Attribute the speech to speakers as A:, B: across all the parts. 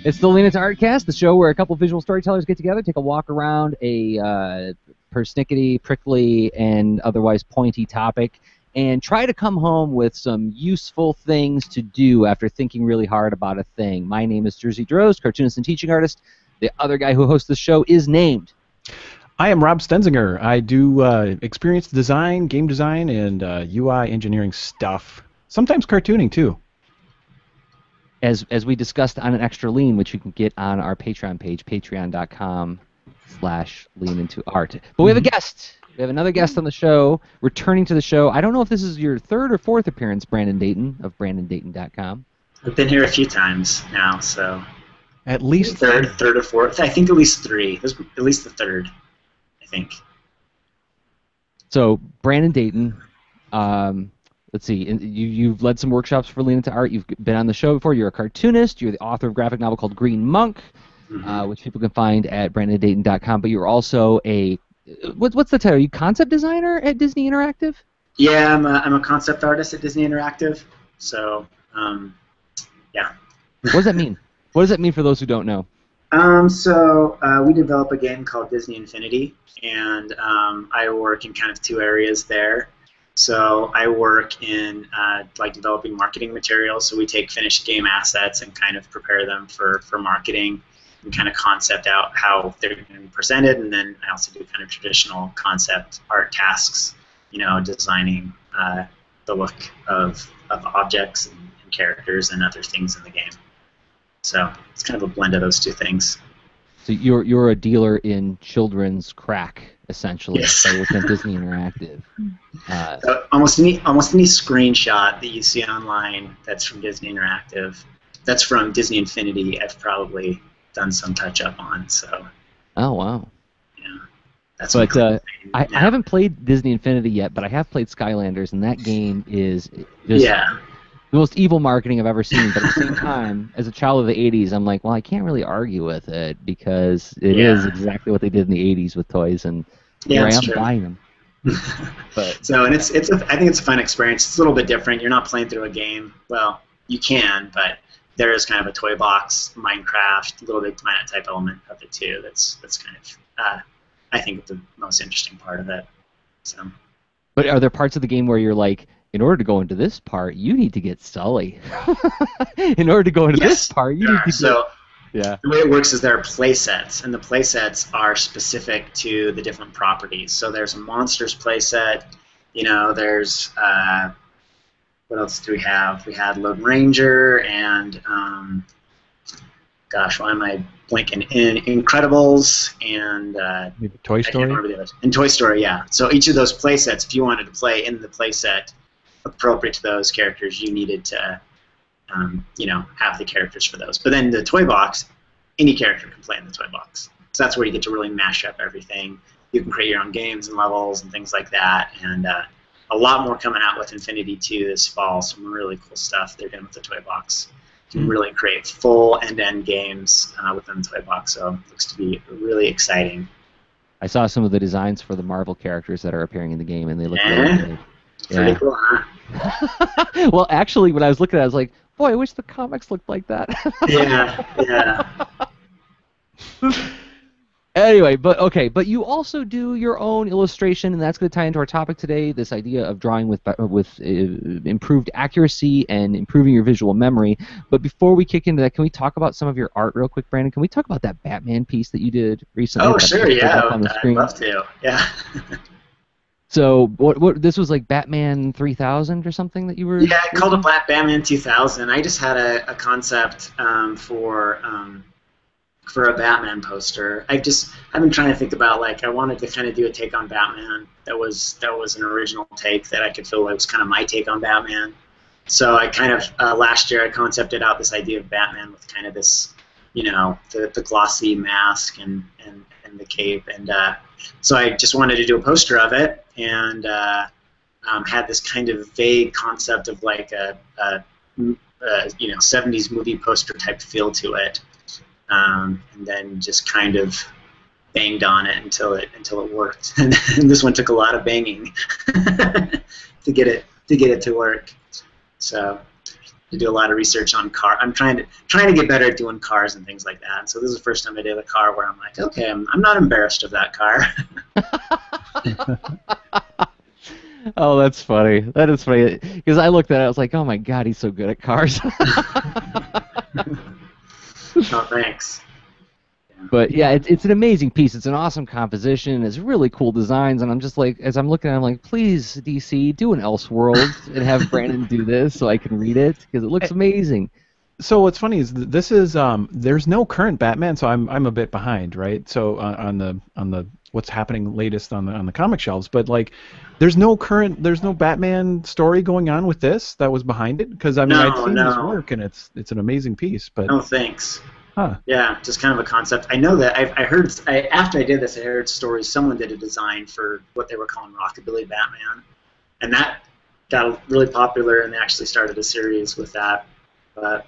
A: It's the LIA Cast, the show where a couple visual storytellers get together, take a walk around a persnickety, prickly, and otherwise pointy topic, and try to come home with some useful things to do after thinking really hard about a thing. My name is Jersey Droz, cartoonist and teaching artist. The other guy who hosts the show is named.
B: I am Rob Stenzinger. I do experience design, game design, and UI engineering stuff. Sometimes cartooning, too.
A: As we discussed on an extra lean, which you can get on our Patreon page, patreon.com/leanintoart. But we have a guest. We have another guest on the show, returning to the show. I don't know if this is your third or fourth appearance, Brandon Dayton of BrandonDayton.com.
C: I've been here a few times now, so
B: at least
C: third or fourth. I think at least three. This is at least the third, I think.
A: So Brandon Dayton. Let's see, you've led some workshops for Lean Into Art. You've been on the show before. You're a cartoonist. You're the author of a graphic novel called Green Monk, which people can find at BrandonDayton.com. But you're also a, what's the title? Are you concept designer at Disney Interactive?
C: Yeah, I'm a concept artist at Disney Interactive. So, yeah.
A: What does that mean? What does that mean for those who don't know?
C: We develop a game called Disney Infinity, and I work in kind of two areas there. So I work in like developing marketing materials. So we take finished game assets and kind of prepare them for marketing and kind of concept out how they're going to be presented. And then I also do kind of traditional concept art tasks, you know, designing the look of objects and characters and other things in the game. So it's kind of a blend of those two things.
A: So you're a dealer in children's crack, essentially,
C: yes.
A: By working at Disney Interactive.
C: So almost any screenshot that you see online that's from Disney Interactive, that's from Disney Infinity, I've probably done some touch up on. So.
A: Oh wow.
C: Yeah. That's.
A: But I haven't played Disney Infinity yet, but I have played Skylanders, and that game is just the most evil marketing I've ever seen. But at the same time, as a child of the '80s, I'm like, well, I can't really argue with it because it is exactly what they did in the '80s with toys, and here I am buying them. But
C: so, and I think it's a fun experience. It's a little bit different. You're not playing through a game. Well, you can, but there is kind of a toy box, Minecraft, Little Big Planet type element of it too. That's kind of I think the most interesting part of it. So.
A: But are there parts of the game where you're like, in order to go into this part, you need to get Sully. In order to go into this part, you need to
C: So,
A: the
C: way it works is there are play sets, and the play sets are specific to the different properties. So there's a monsters play set. You know, there's what else do we have? We had Lone Ranger and gosh, why am I blanking? In Incredibles and
B: maybe Toy Story.
C: I can't remember the others. And Toy Story, yeah. So each of those play sets, if you wanted to play in the play set appropriate to those characters, you needed to, you know, have the characters for those. But then the toy box, any character can play in the toy box. So that's where you get to really mash up everything. You can create your own games and levels and things like that. And a lot more coming out with Infinity 2 this fall. Some really cool stuff they're doing with the toy box. You can really create full end-to-end games within the toy box. So it looks to be really exciting.
A: I saw some of the designs for the Marvel characters that are appearing in the game, and they look really good.
C: Pretty cool, huh?
A: Well, actually, when I was looking at it, I was like, boy, I wish the comics looked like that.
C: Yeah.
A: Anyway, but you also do your own illustration, and that's going to tie into our topic today, this idea of drawing with improved accuracy and improving your visual memory. But before we kick into that, can we talk about some of your art real quick, Brandon? Can we talk about that Batman piece that you did recently?
C: Oh, sure, yeah. I'd love to, yeah.
A: So what this was like Batman 3000 or something that you were...
C: Yeah, I called it Batman 2000. I just had a concept for a Batman poster. I've been trying to think about, like, I wanted to kind of do a take on Batman that was an original take that I could feel like was kind of my take on Batman. So I kind of last year I concepted out this idea of Batman with kind of this, you know, the glossy mask and the cape, and so I just wanted to do a poster of it, and had this kind of vague concept of like a you know, 70s movie poster type feel to it, and then just kind of banged on it until it worked. And this one took a lot of banging to get it to work. So to do a lot of research on car. I'm trying to get better at doing cars and things like that. So this is the first time I did a car where I'm like, okay, I'm not embarrassed of that car.
A: Oh, that's funny. That is funny. Because I looked at it, I was like, oh my god, he's so good at cars.
C: Oh, thanks.
A: But yeah, it's an amazing piece. It's an awesome composition. It's really cool designs, and I'm just like, as I'm looking at it, I'm like, please, DC, do an Elseworlds and have Brandon do this so I can read it because it looks amazing.
B: So what's funny is this is there's no current Batman, so I'm a bit behind, right? So on the what's happening latest on the comic shelves, but like there's no Batman story going on with this that was behind it, because I mean I'd seen this work and it's an amazing piece, but
C: no thanks.
B: Huh.
C: Yeah, just kind of a concept. I know that I heard after I did this, I heard stories. Someone did a design for what they were calling Rockabilly Batman, and that got really popular, and they actually started a series with that. But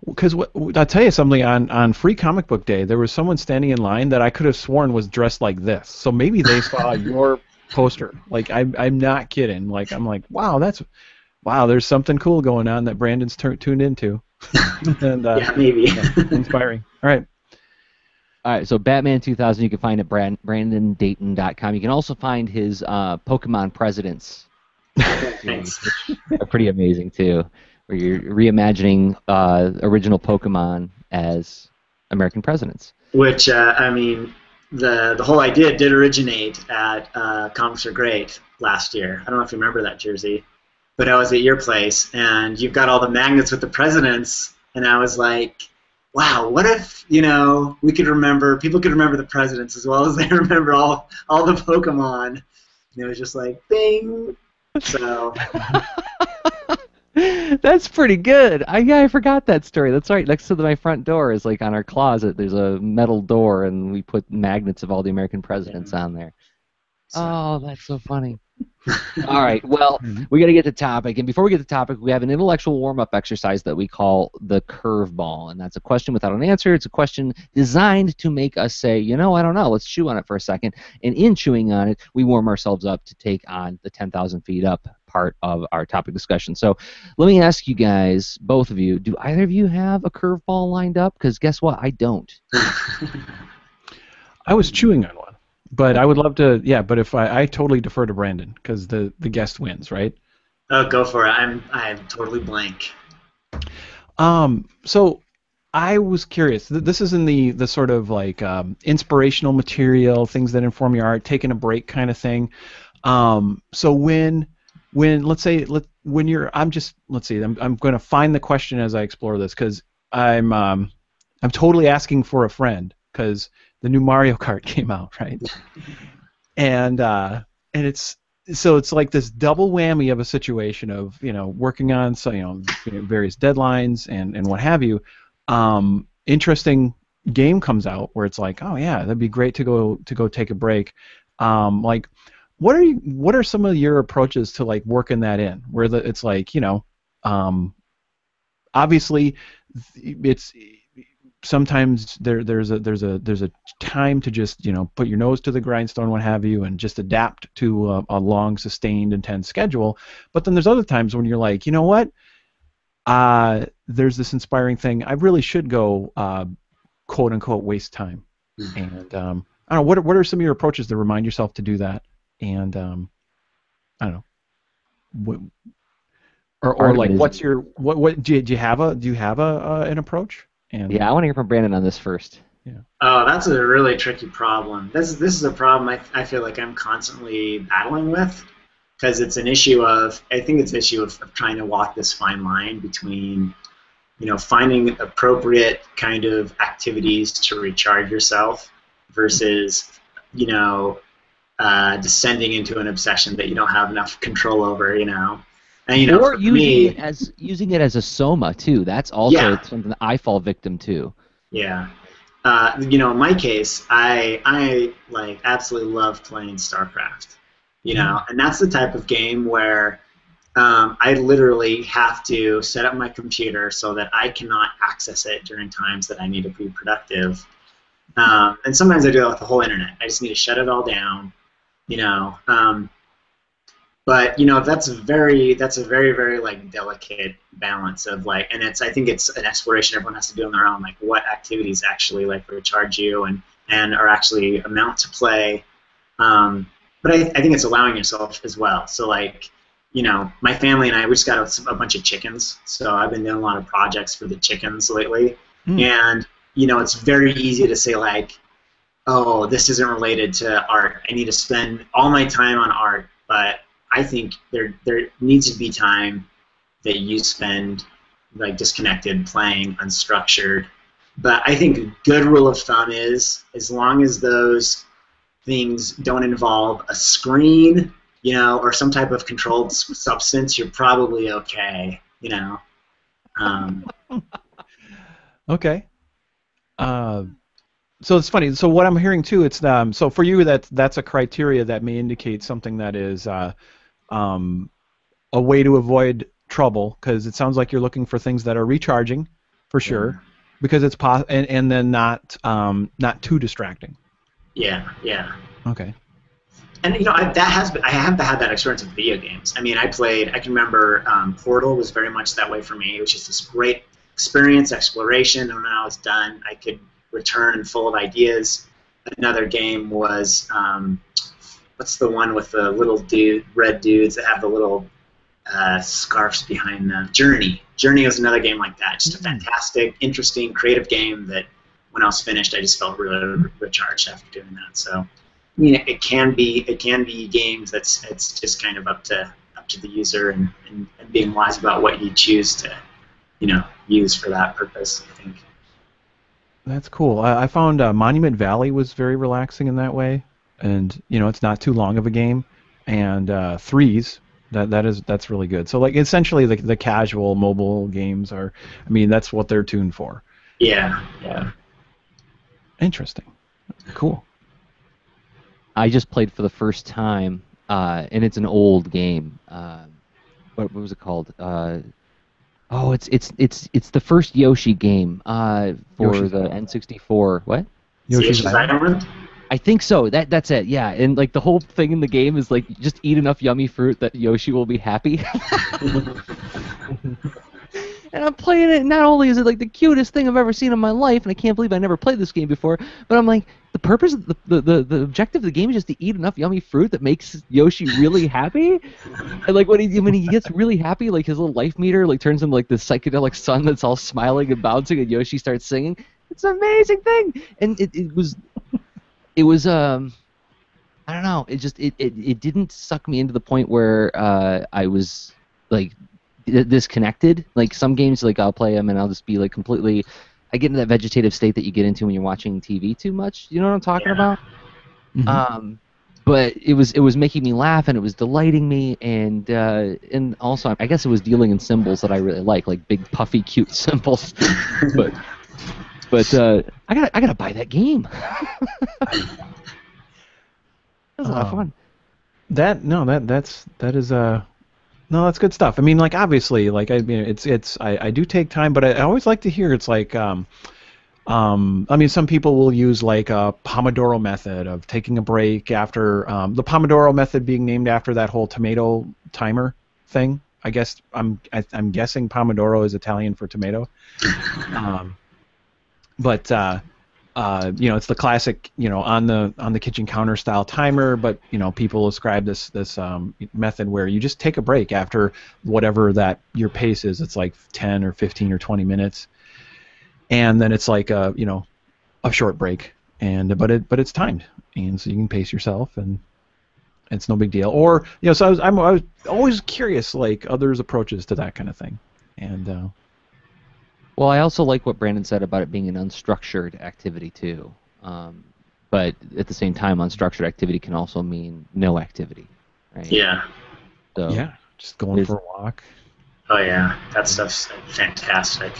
B: because I'll tell you something, on Free Comic Book Day, there was someone standing in line that I could have sworn was dressed like this. So maybe they saw your poster. Like I'm not kidding. Like I'm like, wow, there's something cool going on that Brandon's tuned into. And,
C: yeah, maybe.
B: Yeah, inspiring. All right.
A: All right, so Batman 2000 you can find at BrandonDayton.com. You can also find his Pokemon Presidents.
C: Thanks.
A: Which are pretty amazing, too, where you're reimagining original Pokemon as American presidents.
C: Which, I mean, the whole idea did originate at Comics Are Great last year. I don't know if you remember that, Jersey. But I was at your place, and you've got all the magnets with the presidents, and I was like, wow, what if, people could remember the presidents as well as they remember all the Pokemon. And it was just like, bing. So.
A: That's pretty good. I forgot that story. That's right. Next to my front door is like on our closet. There's a metal door, and we put magnets of all the American presidents on there. So. Oh, that's so funny. All right, well, we got to get to topic. And before we get to topic, we have an intellectual warm-up exercise that we call the curveball. And that's a question without an answer. It's a question designed to make us say, I don't know, let's chew on it for a second. And in chewing on it, we warm ourselves up to take on the 10,000 feet up part of our topic discussion. So let me ask you guys, both of you, do either of you have a curveball lined up? Because guess what? I don't.
B: I was chewing on one. But I would love to, but if I totally defer to Brandon, because the guest wins, right?
C: Oh, go for it. I'm totally blank.
B: So I was curious. This is in the sort of like inspirational material, things that inform your art, taking a break kind of thing. So when let's say when you're, I'm going to find the question as I explore this, because I'm totally asking for a friend, because the new Mario Kart came out, right? And it's like this double whammy of a situation of working on various deadlines and what have you. Interesting game comes out where it's like, oh yeah, that'd be great to go take a break. Like, what are some of your approaches to like working that in? Where it's like obviously it's. Sometimes there's a time to just put your nose to the grindstone, what have you, and just adapt to a long, sustained, intense schedule. But then there's other times when you're like, you know what? There's this inspiring thing. I really should go, quote unquote, waste time. And I don't know. What are some of your approaches to remind yourself to do that? And I don't know. Or like, what's your what do you have an approach? And
A: I want to hear from Brandon on this first.
B: Yeah.
C: Oh, that's a really tricky problem. This is a problem I feel like I'm constantly battling with, because it's an issue of trying to walk this fine line between finding appropriate kind of activities to recharge yourself versus descending into an obsession that you don't have enough control over. And,
A: or using it as a soma too. That's also something that I fall victim to.
C: Yeah. In my case, I like absolutely love playing StarCraft. And that's the type of game where I literally have to set up my computer so that I cannot access it during times that I need to be productive. And sometimes I do that with the whole internet. I just need to shut it all down. But that's a very very like delicate balance of like, and I think it's an exploration everyone has to do on their own, like what activities actually like recharge you and are actually amount to play. But I think it's allowing yourself as well. So like, my family and I, we just got a bunch of chickens, so I've been doing a lot of projects for the chickens lately, and it's very easy to say like, oh, this isn't related to art. I need to spend all my time on art, but I think there needs to be time that you spend like disconnected, playing, unstructured. But I think a good rule of thumb is, as long as those things don't involve a screen, or some type of controlled substance, you're probably okay.
B: Okay. So it's funny. So what I'm hearing too, it's so for you that's a criteria that may indicate something that is a way to avoid trouble, because it sounds like you're looking for things that are recharging, for sure, because it's and then not too distracting.
C: Yeah.
B: Okay.
C: And I haven't had that experience with video games. I mean, I can remember Portal was very much that way for me. It was just this great experience, exploration, and when I was done, I could return full of ideas. Another game was what's the one with the little red dudes that have the little scarves behind them? Journey. Journey was another game like that. Just a fantastic, interesting, creative game that when I was finished, I just felt really recharged after doing that. So, I mean, it can be games it's just kind of up to the user and being wise about what you choose to use for that purpose, I think.
B: That's cool. I found Monument Valley was very relaxing in that way, and it's not too long of a game, and Threes, that's really good. So like essentially the casual mobile games are, I mean, that's what they're tuned for.
C: Yeah.
B: Interesting. Cool.
A: I just played for the first time, and it's an old game. What was it called? It's the first Yoshi game for
B: Yoshi's
A: the
B: Island.
A: N64. What?
B: Yoshi's Island?
A: I think so. That's it. Yeah, and like the whole thing in the game is like just eat enough yummy fruit that Yoshi will be happy. And I'm playing it. Not only is it like the cutest thing I've ever seen in my life, and I can't believe I never played this game before, but I'm like, the purpose, the objective of the game is just to eat enough yummy fruit that makes Yoshi really happy. And like when he gets really happy, like his little life meter like turns into like this psychedelic sun that's all smiling and bouncing, and Yoshi starts singing. It's an amazing thing, and it was I don't know. It didn't suck me into the point where I was like disconnected. Like some games, like I'll play them and I'll just be like completely. I get into that vegetative state that you get into when you're watching TV too much. You know what I'm talking about?
B: Mm-hmm.
A: But it was making me laugh and it was delighting me, and also I guess it was dealing in symbols that I really like big puffy cute symbols. But I gotta buy that game. That was a lot of fun.
B: That's good stuff. I mean, like obviously, like I mean, I do take time, but I always like to hear it's like I mean, some people will use like a Pomodoro method of taking a break after the Pomodoro method being named after that whole tomato timer thing. I guess I'm guessing Pomodoro is Italian for tomato. But it's the classic, on the kitchen counter style timer. But people ascribe this method where you just take a break after whatever that your pace is. It's like 10 or 15 or 20 minutes, and then it's like a short break, but it's timed, and so you can pace yourself, and it's no big deal. Or so I was always curious, like others' approaches to that kind of thing, and.
A: Well, I also like what Brandon said about it being an unstructured activity too. But at the same time, unstructured activity can also mean no activity, right?
C: Yeah.
A: So
B: yeah, just going for a walk.
C: Oh yeah, that stuff's fantastic.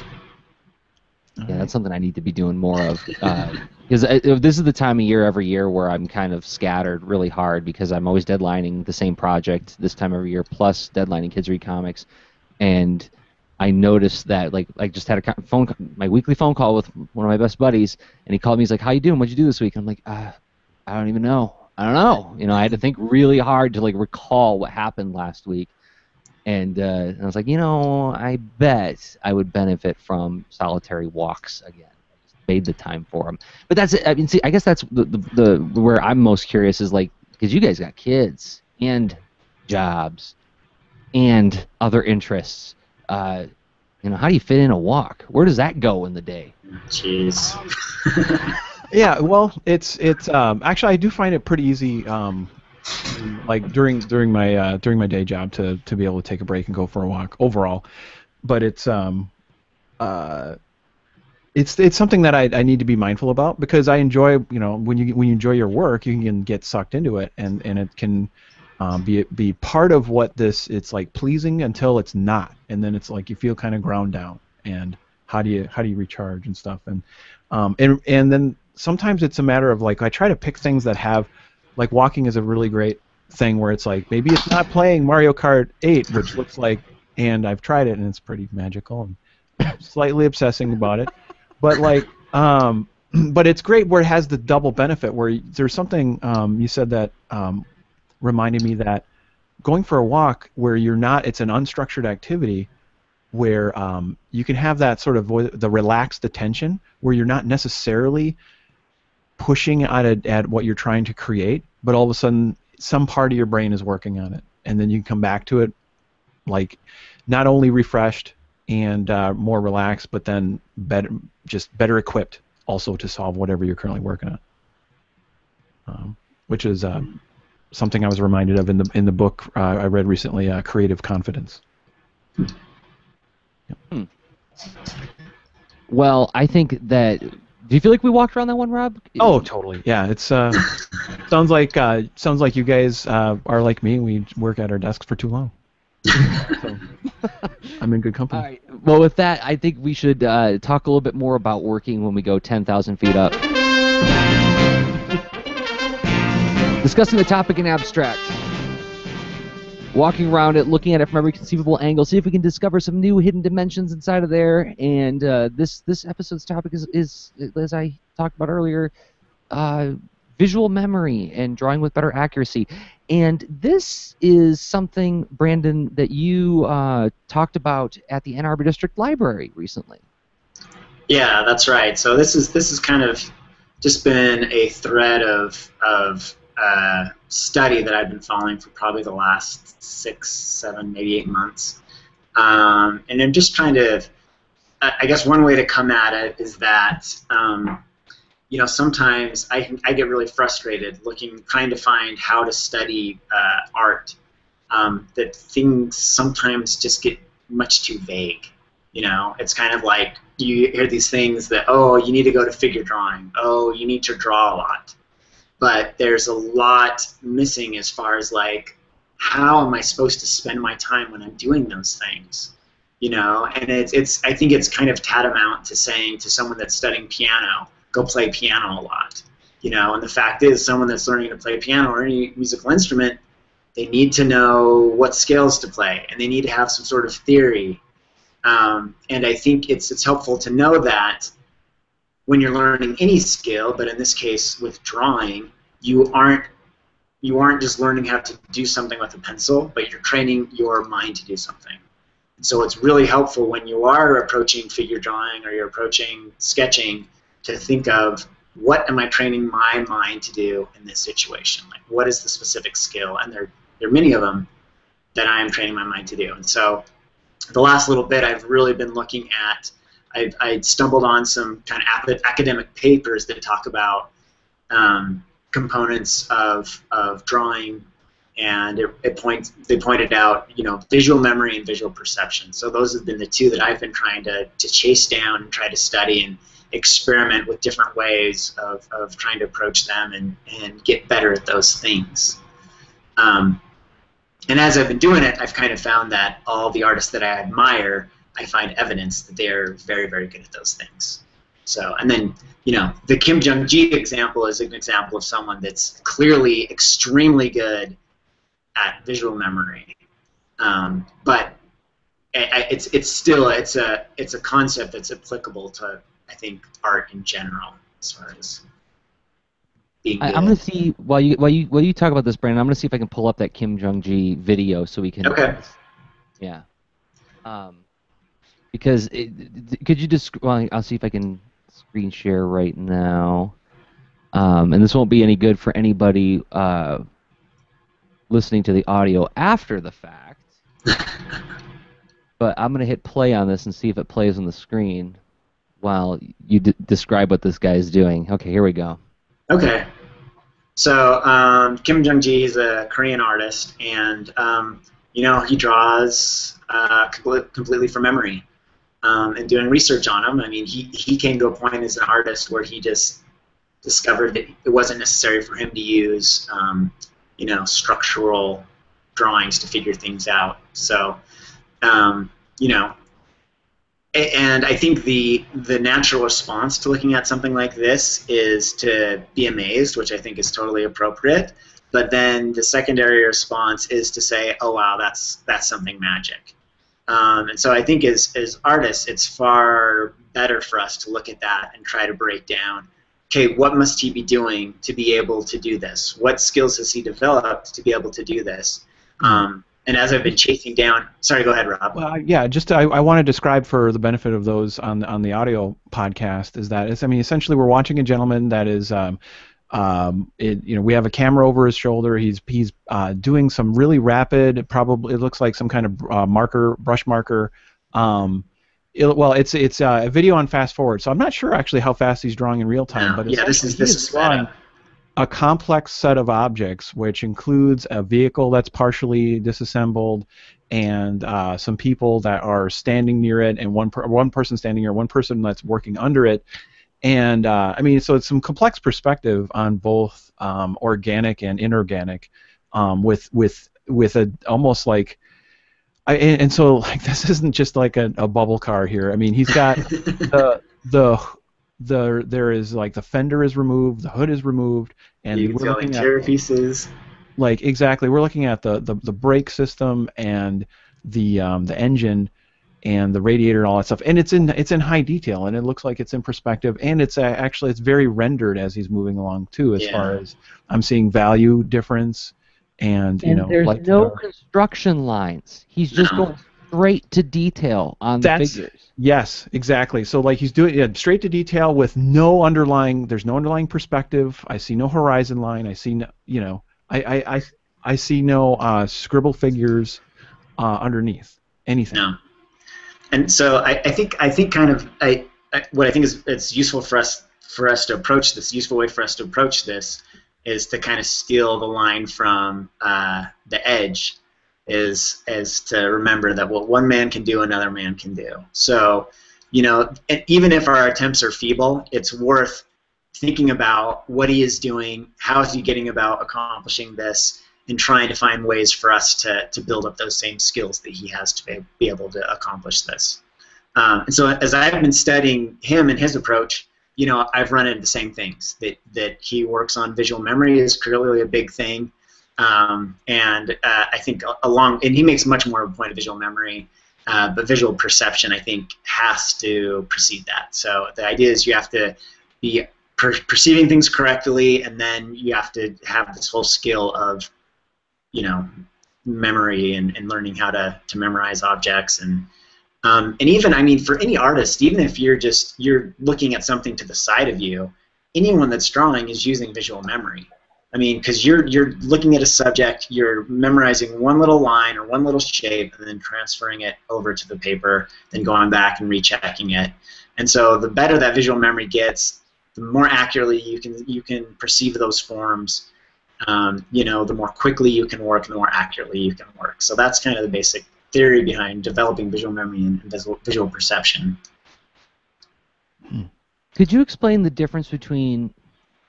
A: Yeah, that's something I need to be doing more of. Because this is the time of year every year where I'm kind of scattered really hard because I'm always deadlining the same project this time every year, plus deadlining Kids Read Comics, and I noticed that, like, I just had my weekly phone call with one of my best buddies, and he called me. He's like, "How you doing? What'd you do this week?" I'm like, "I don't even know. I don't know. You know, I had to think really hard to like recall what happened last week, and I was like, you know, I bet I would benefit from solitary walks again. I just made the time for them. But that's it. I mean, see, I guess that's the where I'm most curious is like because you guys got kids and jobs and other interests. You know, how do you fit in a walk? Where does that go in the day?
C: Jeez.
B: Yeah, well, it's actually I do find it pretty easy, like during my day job to be able to take a break and go for a walk overall, but it's something that I need to be mindful about because I enjoy, you know, when you enjoy your work, you can get sucked into it, and it can be part of what it's like pleasing until it's not, and then it's like you feel kind of ground down, and how do you recharge and stuff, and then sometimes it's a matter of like I try to pick things that have, like walking is a really great thing where it's like maybe it's not playing Mario Kart 8, which looks like, and I've tried it and it's pretty magical and I'm slightly obsessing about it, but like but it's great where it has the double benefit where there's something you said that reminded me that going for a walk where it's an unstructured activity where you can have that sort of the relaxed attention where you're not necessarily pushing at what you're trying to create, but all of a sudden some part of your brain is working on it, and then you can come back to it like not only refreshed and more relaxed, but then better equipped also to solve whatever you're currently working on, which is something I was reminded of in the book I read recently, Creative Confidence. Yep.
A: Well, I think that. Do you feel like we walked around that one, Rob?
B: Oh, totally. Yeah, it's sounds like you guys are like me. We work at our desks for too long. So, I'm in good company.
A: All right. Well, with that, I think we should talk a little bit more about working when we go 10,000 feet up. Discussing the topic in abstract. Walking around it, looking at it from every conceivable angle, see if we can discover some new hidden dimensions inside of there. And this episode's topic is, as I talked about earlier, visual memory and drawing with better accuracy. And this is something, Brandon, that you talked about at the Ann Arbor District Library recently.
C: Yeah, that's right. So this is kind of just been a thread of study that I've been following for probably the last 6, 7, maybe 8 months. And I'm just trying to, I guess one way to come at it is that, you know, sometimes I get really frustrated trying to find how to study art, that things sometimes just get much too vague. You know, it's kind of like you hear these things that, oh, you need to go to figure drawing. Oh, you need to draw a lot. But there's a lot missing as far as like, how am I supposed to spend my time when I'm doing those things? You know, and I think it's kind of tantamount to saying to someone that's studying piano, go play piano a lot. You know, and the fact is, someone that's learning to play piano or any musical instrument, they need to know what scales to play, and they need to have some sort of theory. And I think it's helpful to know that when you're learning any skill, but in this case with drawing, you aren't just learning how to do something with a pencil, but you're training your mind to do something. And so it's really helpful when you are approaching figure drawing or you're approaching sketching to think of, what am I training my mind to do in this situation? Like, what is the specific skill? And there are many of them that I am training my mind to do. And so the last little bit I've really been looking at, I stumbled on some kind of academic papers that talk about components of drawing, and they pointed out, you know, visual memory and visual perception. So those have been the two that I've been trying to chase down and try to study and experiment with different ways of trying to approach them and get better at those things. And as I've been doing it, I've kind of found that all the artists that I admire, I find evidence that they're very, very good at those things. So, and then, you know, the Kim Jung-ji example is an example of someone that's clearly extremely good at visual memory. But it's still a concept that's applicable to, I think, art in general, as far as being
A: I'm
C: good.
A: gonna see while you talk about this, Brandon. I'm gonna see if I can pull up that Kim Jong-ji video so we can.
C: Okay.
A: Yeah. Because could you just? Well, I'll see if I can screen share right now. And this won't be any good for anybody listening to the audio after the fact. But I'm gonna hit play on this and see if it plays on the screen while you describe what this guy is doing. Okay, here we go.
C: Okay. So Kim Jong-ji is a Korean artist, and he draws completely from memory. And doing research on him, I mean, he came to a point as an artist where he just discovered that it wasn't necessary for him to use structural drawings to figure things out. So and I think the natural response to looking at something like this is to be amazed, which I think is totally appropriate. But then the secondary response is to say, "Oh wow, that's something magic." And so I think as artists, it's far better for us to look at that and try to break down, okay, what must he be doing to be able to do this? What skills has he developed to be able to do this? And as I've been chasing down, sorry, go ahead, Rob.
B: Well, yeah, just I want to describe for the benefit of those on the audio podcast is that essentially we're watching a gentleman that is we have a camera over his shoulder. He's doing some really rapid, probably it looks like some kind of brush marker. It's a video on fast forward, so I'm not sure actually how fast he's drawing in real time. But
C: this is
B: drawing a complex set of objects, which includes a vehicle that's partially disassembled, and some people that are standing near it, and one person standing near, one person that's working under it. And so it's some complex perspective on both organic and inorganic, with a almost like, and so like this isn't just like a bubble car here. I mean, he's got there is like the fender is removed, the hood is removed, and
C: we're looking at interior pieces.
B: Like exactly, we're looking at the brake system and the engine and the radiator and all that stuff, and it's in high detail, and it looks like it's in perspective, and it's actually it's very rendered as he's moving along too, as far as I'm seeing value difference, and
A: there's
B: like
A: no construction lines. He's just going straight to detail on the figures.
B: Yes, exactly. So like he's doing straight to detail with there's no underlying perspective. I see no horizon line. I see I see no scribble figures underneath anything.
C: No. And so I think kind of what I think is it's useful for us to approach this. Useful way for us to approach this is to kind of steal the line from the Edge. Is to remember that what one man can do, another man can do. So, and even if our attempts are feeble, it's worth thinking about what he is doing, how is he getting about accomplishing this, and trying to find ways for us to build up those same skills that he has to be able to accomplish this. And so as I've been studying him and his approach, I've run into the same things, that he works on visual memory is clearly a big thing. And I think and he makes much more of a point of visual memory, but visual perception, I think, has to precede that. So the idea is you have to be perceiving things correctly, and then you have to have this whole skill of, memory and learning how to memorize objects. And even, I mean, for any artist, even if you're looking at something to the side of you, anyone that's drawing is using visual memory. I mean, because you're looking at a subject, you're memorizing one little line or one little shape, and then transferring it over to the paper, then going back and rechecking it. And so the better that visual memory gets, the more accurately you can perceive those forms. The more quickly you can work, and the more accurately you can work. So that's kind of the basic theory behind developing visual memory and visual perception.
A: Could you explain the difference between?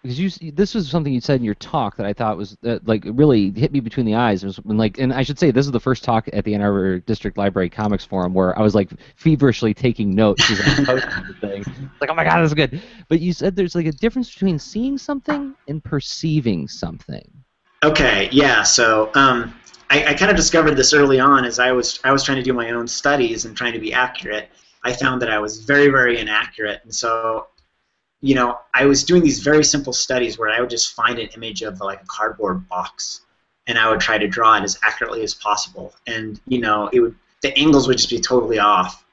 A: Because this was something you said in your talk that I thought was like really hit me between the eyes. It was and I should say this is the first talk at the Ann Arbor District Library Comics Forum where I was like feverishly taking notes as I was posting the thing. Like, oh my God, this is good. But you said there's like a difference between seeing something and perceiving something.
C: Okay, yeah. So I kind of discovered this early on as I was trying to do my own studies and trying to be accurate. I found that I was very, very inaccurate, and so I was doing these very simple studies where I would just find an image of like a cardboard box, and I would try to draw it as accurately as possible. And the angles would just be totally off.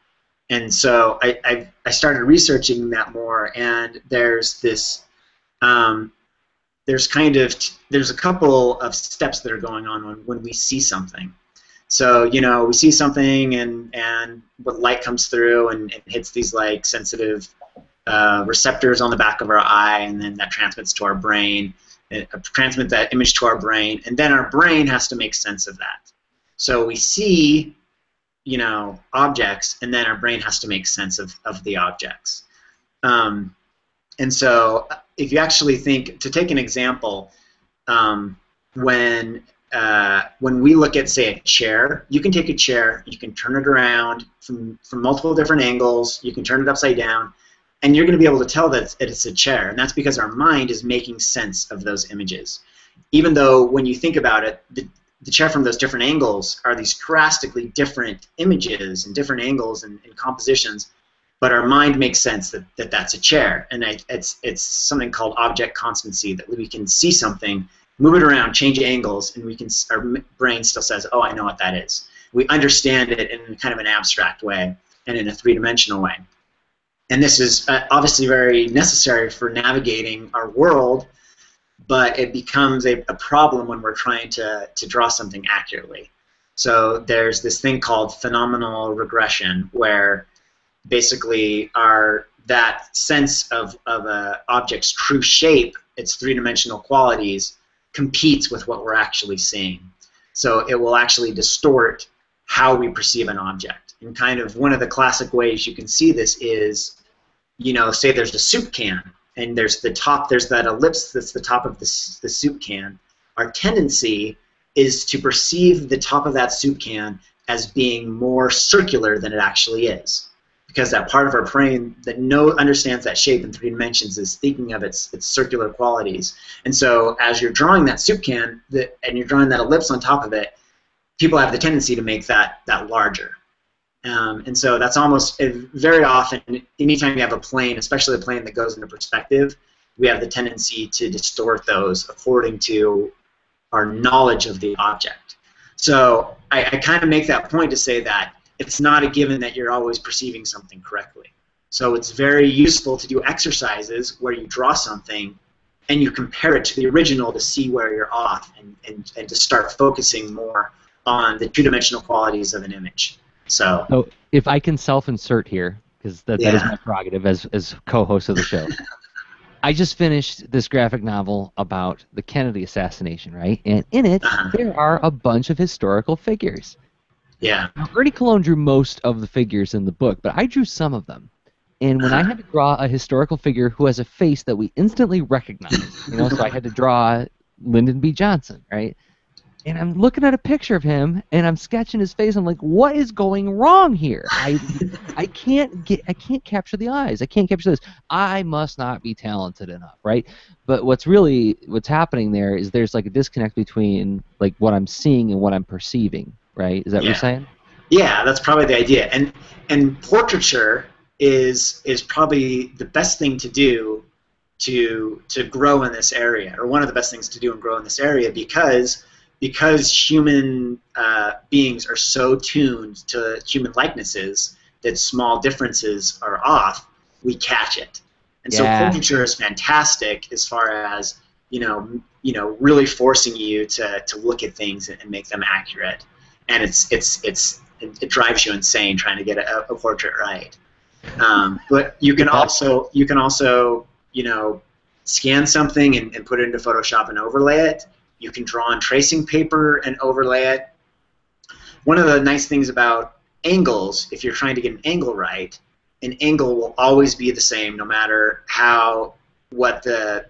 C: And so I started researching that more, and there's this there's a couple of steps that are going on when we see something. So we see something, and what light comes through and hits these like sensitive receptors on the back of our eye, and then that transmits to our brain. It transmits that image to our brain, and then our brain has to make sense of that. So we see objects, and then our brain has to make sense of the objects. And so if you actually think, to take an example, when we look at, say, a chair, you can take a chair, you can turn it around from multiple different angles, you can turn it upside down, and you're going to be able to tell that it's a chair, and that's because our mind is making sense of those images. Even though when you think about it, the chair from those different angles are these drastically different images and different angles and compositions, but our mind makes sense that that's a chair, and it's something called object constancy, that we can see something, move it around, change angles, and our brain still says, oh, I know what that is. We understand it in kind of an abstract way and in a three-dimensional way. And this is obviously very necessary for navigating our world, but it becomes a problem when we're trying to draw something accurately. So there's this thing called phenomenal regression, where basically that sense of an object's true shape, its three-dimensional qualities, competes with what we're actually seeing. So it will actually distort how we perceive an object. And kind of one of the classic ways you can see this is, say there's a soup can, and there's that ellipse that's the top of the soup can. Our tendency is to perceive the top of that soup can as being more circular than it actually is, because that part of our brain that understands that shape in 3 dimensions is thinking of its circular qualities. And so as you're drawing that soup can, and you're drawing that ellipse on top of it, people have the tendency to make that larger. And so that's almost very often, anytime you have a plane, especially a plane that goes into perspective, we have the tendency to distort those according to our knowledge of the object. So I kind of make that point to say that it's not a given that you're always perceiving something correctly. So it's very useful to do exercises where you draw something and you compare it to the original to see where you're off, and to start focusing more on the two-dimensional qualities of an image. So
A: if I can self-insert here, because that is my prerogative as co-host of the show. I just finished this graphic novel about the Kennedy assassination, right? And in it, there are a bunch of historical figures.
C: Yeah.
A: Now, Ernie Cologne drew most of the figures in the book, but I drew some of them. And when I had to draw a historical figure who has a face that we instantly recognize, so I had to draw Lyndon B. Johnson, right? And I'm looking at a picture of him, and I'm sketching his face. I'm like, what is going wrong here? I can't capture the eyes. I can't capture this. I must not be talented enough, right? But what's happening there is there's like a disconnect between like what I'm seeing and what I'm perceiving, right? Is that what you're saying?
C: Yeah, that's probably the idea. And portraiture is probably the best thing to do to grow in this area, or one of the best things to do and grow in this area, because human beings are so tuned to human likenesses that small differences are off, we catch it. And so portraiture is fantastic as far as really forcing you to look at things and make them accurate. And it drives you insane trying to get a portrait right. But you can also scan something and put it into Photoshop and overlay it. You can draw on tracing paper and overlay it. One of the nice things about angles, if you're trying to get an angle right, an angle will always be the same no matter what the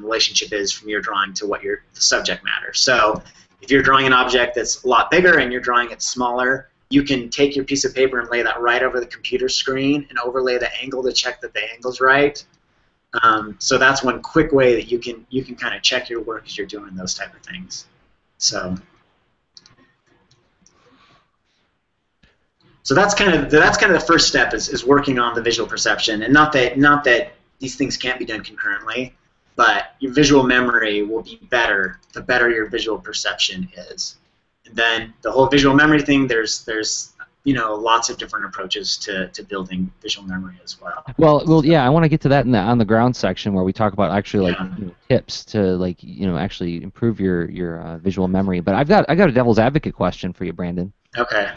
C: relationship is from your drawing to what the subject matter. So if you're drawing an object that's a lot bigger and you're drawing it smaller, you can take your piece of paper and lay that right over the computer screen and overlay the angle to check that the angle's right. So that's one quick way that you can kind of check your work as you're doing those type of things. So that's kind of the first step is working on the visual perception, and not that these things can't be done concurrently, but your visual memory will be better the better your visual perception is. And then the whole visual memory thing, there's lots of different approaches to building visual memory as well.
A: Well, yeah, I want to get to that in the on the ground section where we talk about actually tips to actually improve your visual memory. But I got a devil's advocate question for you, Brandon.
C: Okay.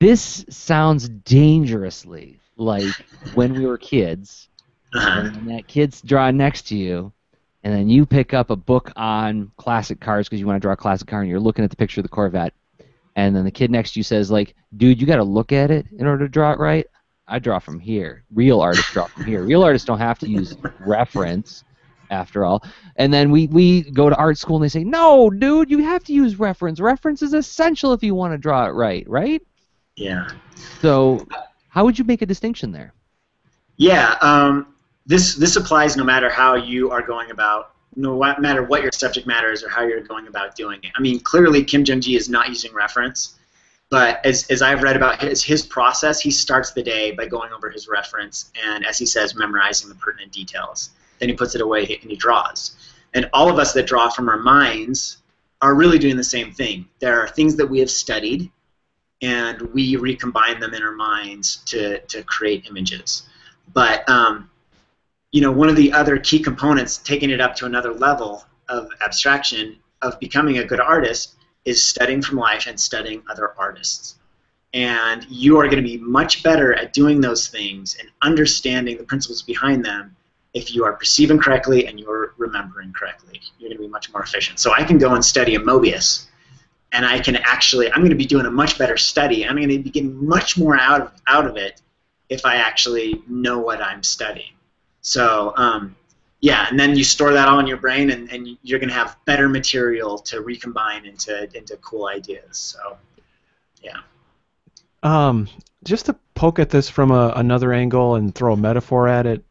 A: This sounds dangerously like when we were kids, and that kid's drawing next to you, and then you pick up a book on classic cars because you want to draw a classic car, and you're looking at the picture of the Corvette, and then the kid next to you says, like, dude, you got to look at it in order to draw it right. I draw from here. Real artists draw from here. Real artists don't have to use reference, after all. And then we go to art school, and they say, no, dude, you have to use reference. Reference is essential if you want to draw it right?
C: Yeah.
A: So how would you make a distinction there?
C: Yeah, this applies no matter how you are going about, no matter what your subject matter is or how you're going about doing it. I mean, clearly Kim Jung-gi is not using reference, but as I've read about his process, he starts the day by going over his reference and, as he says, memorizing the pertinent details. Then he puts it away and he draws. And all of us that draw from our minds are really doing the same thing. There are things that we have studied, and we recombine them in our minds to create images. But one of the other key components, taking it up to another level of abstraction, of becoming a good artist, is studying from life and studying other artists. And you are going to be much better at doing those things and understanding the principles behind them if you are perceiving correctly and you're remembering correctly. You're going to be much more efficient. So I can go and study a Mobius, and I'm going to be doing a much better study. I'm going to be getting much more out of it if I actually know what I'm studying. So, yeah, and then you store that all in your brain, and you're going to have better material to recombine into cool ideas. So, yeah.
B: Just to poke at this from another angle and throw a metaphor at it,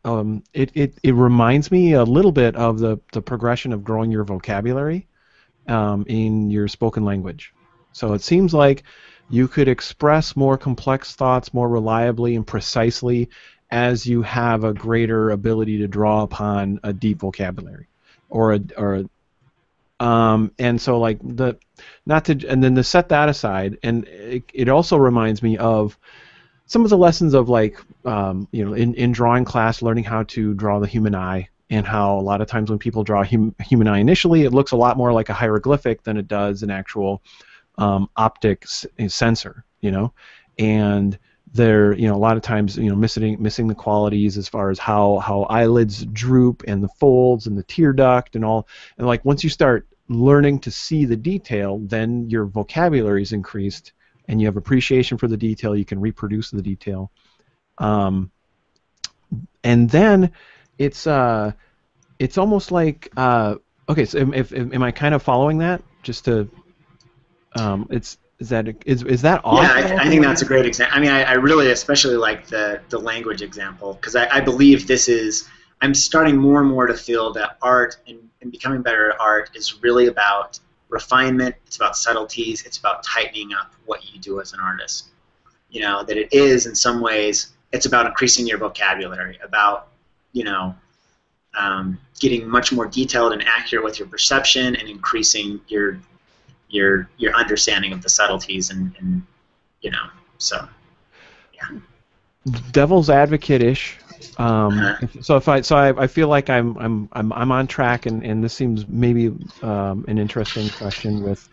B: it reminds me a little bit of the progression of growing your vocabulary in your spoken language. So it seems like you could express more complex thoughts more reliably and precisely as you have a greater ability to draw upon a deep vocabulary, and so like and then to set that aside, and it also reminds me of some of the lessons of in drawing class, learning how to draw the human eye, and how a lot of times when people draw a human eye initially, it looks a lot more like a hieroglyphic than it does an actual optic sensor, and they're a lot of times missing the qualities as far as how eyelids droop and the folds and the tear duct and all, and like once you start learning to see the detail, then your vocabulary is increased and you have appreciation for the detail. You can reproduce the detail, and then it's almost like okay. So am I kind of following that? Just to Is that awesome?
C: Yeah, I think that's a great example. I mean, I really especially like the language example, because I believe I'm starting more and more to feel that art and becoming better at art is really about refinement, it's about subtleties, it's about tightening up what you do as an artist. That it is, in some ways, it's about increasing your vocabulary, about, getting much more detailed and accurate with your perception and increasing your understanding of the subtleties and so yeah.
B: Devil's advocate-ish. So I feel like I'm on track, and this seems maybe an interesting question. With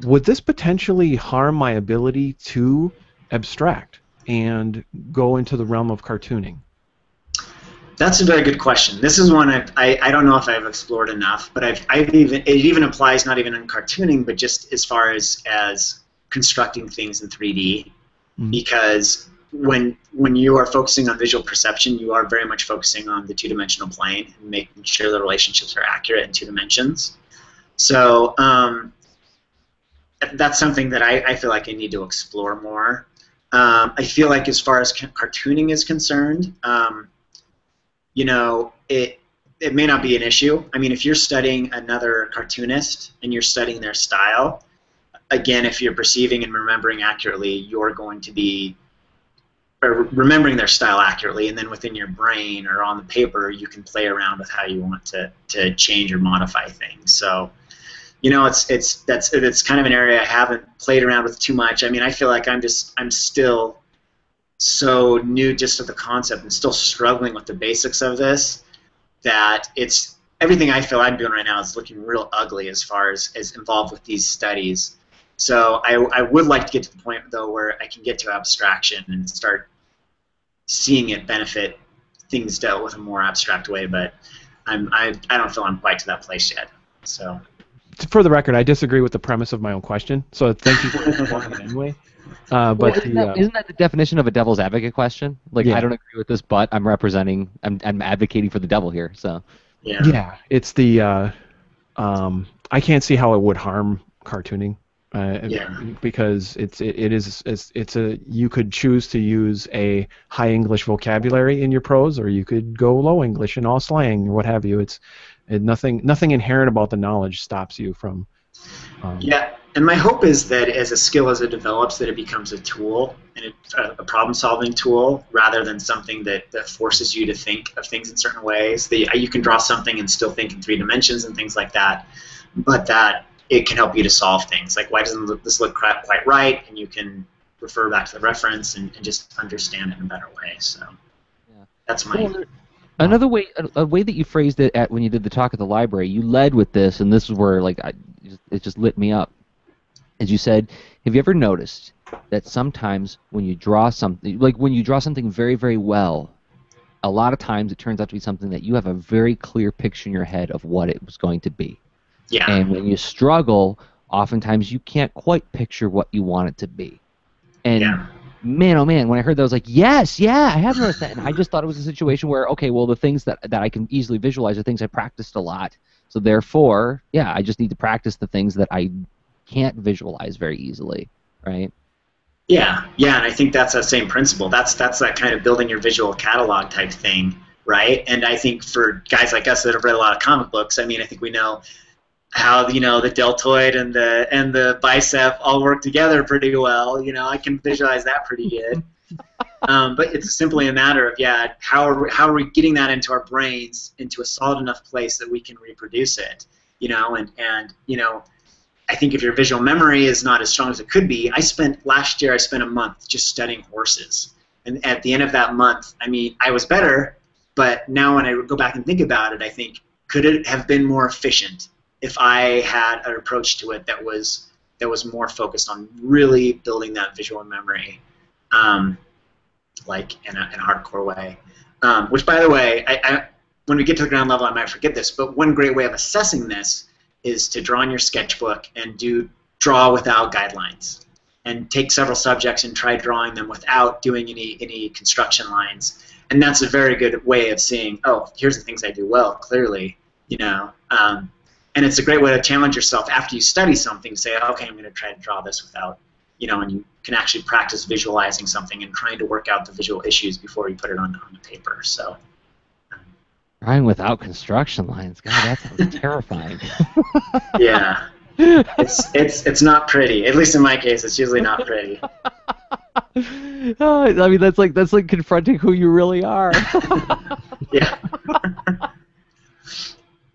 B: would this potentially harm my ability to abstract and go into the realm of cartooning?
C: That's a very good question. This is one I don't know if I've explored enough, but it even applies not even in cartooning, but just as far as constructing things in 3D, because when you are focusing on visual perception, you are very much focusing on the two-dimensional plane and making sure the relationships are accurate in 2 dimensions. So that's something that I feel like I need to explore more. I feel like as far as cartooning is concerned, it may not be an issue. I mean, if you're studying another cartoonist and you're studying their style, again, if you're perceiving and remembering accurately, you're going to be or remembering their style accurately, and then within your brain or on the paper, you can play around with how you want to change or modify things. So, it's kind of an area I haven't played around with too much. I mean, I feel like I'm still so new just to the concept and still struggling with the basics of this, that it's everything I feel I'm doing right now is looking real ugly as far as involved with these studies. So I would like to get to the point, though, where I can get to abstraction and start seeing it benefit things dealt with in a more abstract way, but I don't feel I'm quite to that place yet. So,
B: for the record, I disagree with the premise of my own question, so thank you for responding anyway. But
A: isn't that the definition of a devil's advocate question? Like, yeah. I don't agree with this, but I'm advocating for the devil here. So
B: yeah, it's the I can't see how it would harm cartooning. Because you could choose to use a high English vocabulary in your prose, or you could go low English and all slang or what have you. Nothing inherent about the knowledge stops you from.
C: And my hope is that as a skill as it develops, that it becomes a tool and a problem-solving tool rather than something that forces you to think of things in certain ways. You can draw something and still think in 3 dimensions and things like that, but that it can help you to solve things. Like, why doesn't this look quite right? And you can refer back to the reference and just understand it in a better way. So that's my...
A: Another way, a way that you phrased it when you did the talk at the library, you led with this, and this is where it just lit me up. As you said, have you ever noticed that sometimes when you draw something very, very well, a lot of times it turns out to be something that you have a very clear picture in your head of what it was going to be.
C: Yeah.
A: And when you struggle, oftentimes you can't quite picture what you want it to be. And man, oh man, when I heard that, I was like, yes, I have noticed that. And I just thought it was a situation where, okay, well, the things that I can easily visualize are things I practiced a lot. So therefore, I just need to practice the things that I can't visualize very easily, right?
C: Yeah, and I think that's that same principle. That's that kind of building your visual catalog type thing, right? And I think for guys like us that have read a lot of comic books, I mean, I think we know how the deltoid and the bicep all work together pretty well. I can visualize that pretty good. But it's simply a matter of how are we getting that into our brains into a solid enough place that we can reproduce it. And I think if your visual memory is not as strong as it could be, last year I spent a month just studying horses, and at the end of that month, I mean, I was better, but now when I go back and think about it, I think, could it have been more efficient if I had an approach to it that was more focused on really building that visual memory, like in a hardcore way. Which, by the way, I when we get to the ground level, I might forget this, but one great way of assessing this is to draw in your sketchbook and draw without guidelines, and take several subjects and try drawing them without doing any construction lines. And that's a very good way of seeing, oh, here's the things I do well, clearly, and it's a great way to challenge yourself after you study something, say, okay, I'm going to try to draw this without, and you can actually practice visualizing something and trying to work out the visual issues before you put it on the paper. So,
A: drawing without construction lines, God, that sounds terrifying.
C: Yeah, it's not pretty. At least in my case, it's usually not pretty.
A: Oh, I mean, that's like confronting who you really are.
C: Yeah.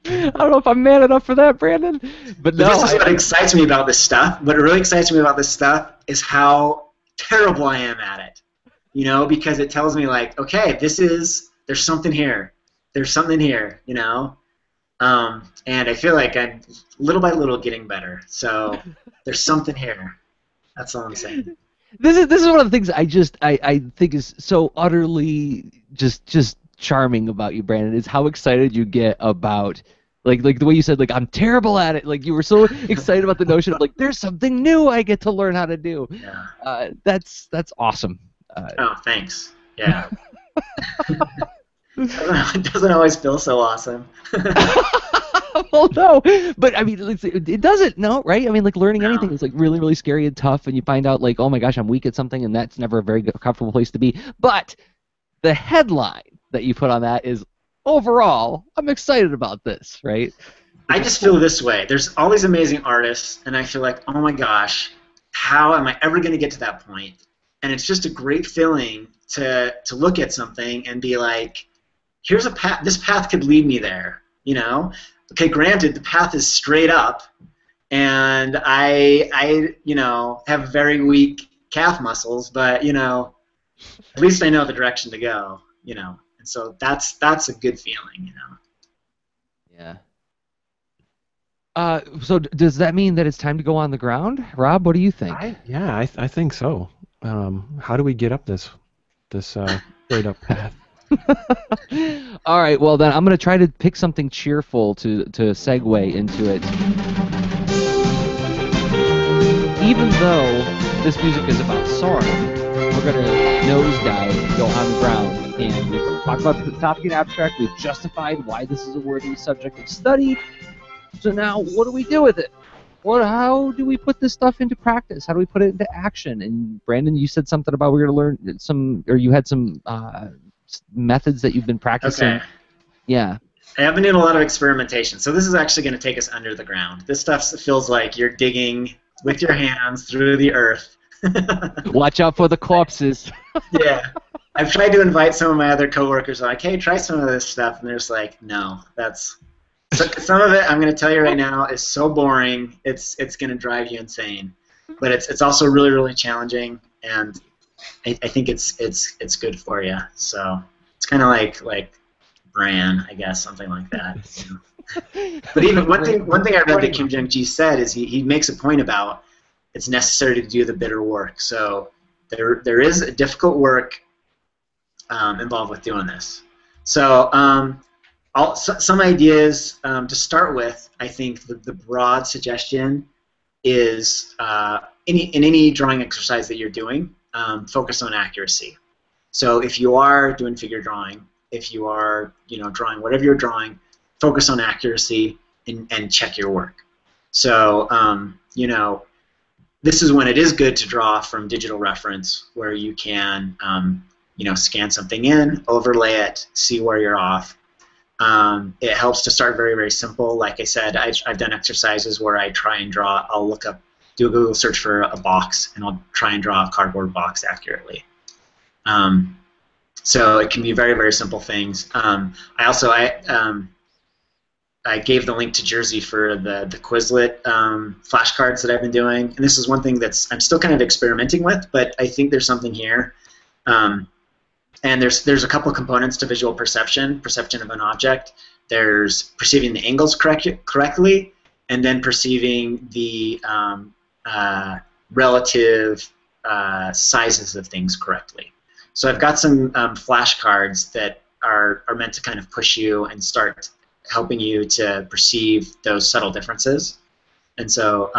A: I don't know if I'm man enough for that, Brandon. But no,
C: this is what excites me about this stuff. What really excites me about this stuff is how terrible I am at it. Because it tells me, like, okay, there's something here. There's something here, and I feel like I'm little by little getting better. So there's something here. That's all I'm saying.
A: This is one of the things I think is so utterly just charming about you, Brandon, is how excited you get about like the way you said, like, I'm terrible at it. Like, you were so excited about the notion of, like, there's something new I get to learn how to do.
C: Yeah.
A: That's awesome.
C: Oh, thanks. Yeah. It doesn't always feel so awesome.
A: Well, no, but I mean, it doesn't, no, right? I mean, like, learning anything is, like, really, really scary and tough, and you find out, like, oh my gosh, I'm weak at something, and that's never a very good, comfortable place to be. But the headline that you put on that is, overall, I'm excited about this, right?
C: I just feel this way. There's all these amazing artists, and I feel like, oh my gosh, how am I ever going to get to that point? And it's just a great feeling to look at something and be like, here's a path. This path could lead me there. You know, okay. Granted, the path is straight up, and I you know, have very weak calf muscles, but you know, at least I know the direction to go. You know, and so that's a good feeling. You know.
A: Yeah. So does that mean that it's time to go on the ground, Rob? What do you think?
B: I think so. How do we get up this straight up path?
A: All right. Well, then I'm going to try to pick something cheerful to segue into it. Even though this music is about sorrow, we're going to nosedive and go on the ground. And we've talked about the topic in abstract. We've justified why this is a worthy subject of study. So now, what do we do with it? How do we put this stuff into practice? How do we put it into action? And Brandon, you said something about we're going to learn some, or you had some methods that you've been practicing.
C: Okay.
A: Yeah.
C: I have been doing a lot of experimentation. So this is actually going to take us under the ground. This stuff feels like you're digging with your hands through the earth.
A: Watch out for the corpses.
C: Yeah. I've tried to invite some of my other coworkers, like, hey, try some of this stuff, and they're just like, no, that's... So, some of it, I'm going to tell you right now, is so boring, it's going to drive you insane. But it's also really, really challenging, and I think it's good for you. So it's kind of like Bran, I guess, something like that. You know? But even one thing I read that Kim Jung-gi said is he makes a point about it's necessary to do the bitter work. So there is a difficult work involved with doing this. So some ideas to start with. I think the broad suggestion is in any drawing exercise that you're doing, focus on accuracy. So if you are doing figure drawing, if you are drawing whatever you're drawing, focus on accuracy and check your work. So this is when it is good to draw from digital reference, where you can scan something in, overlay it, see where you're off. It helps to start very, very simple. Like I said, I've done exercises where I try and draw. I'll do a Google search for a box, and I'll try and draw a cardboard box accurately. So it can be very, very simple things. I gave the link to Jersey for the Quizlet flashcards that I've been doing, and this is one thing I'm still kind of experimenting with, but I think there's something here. And there's a couple components to visual perception of an object. There's perceiving the angles correctly, and then perceiving the relative sizes of things correctly. So I've got some flashcards that are meant to kind of push you and start helping you to perceive those subtle differences. And so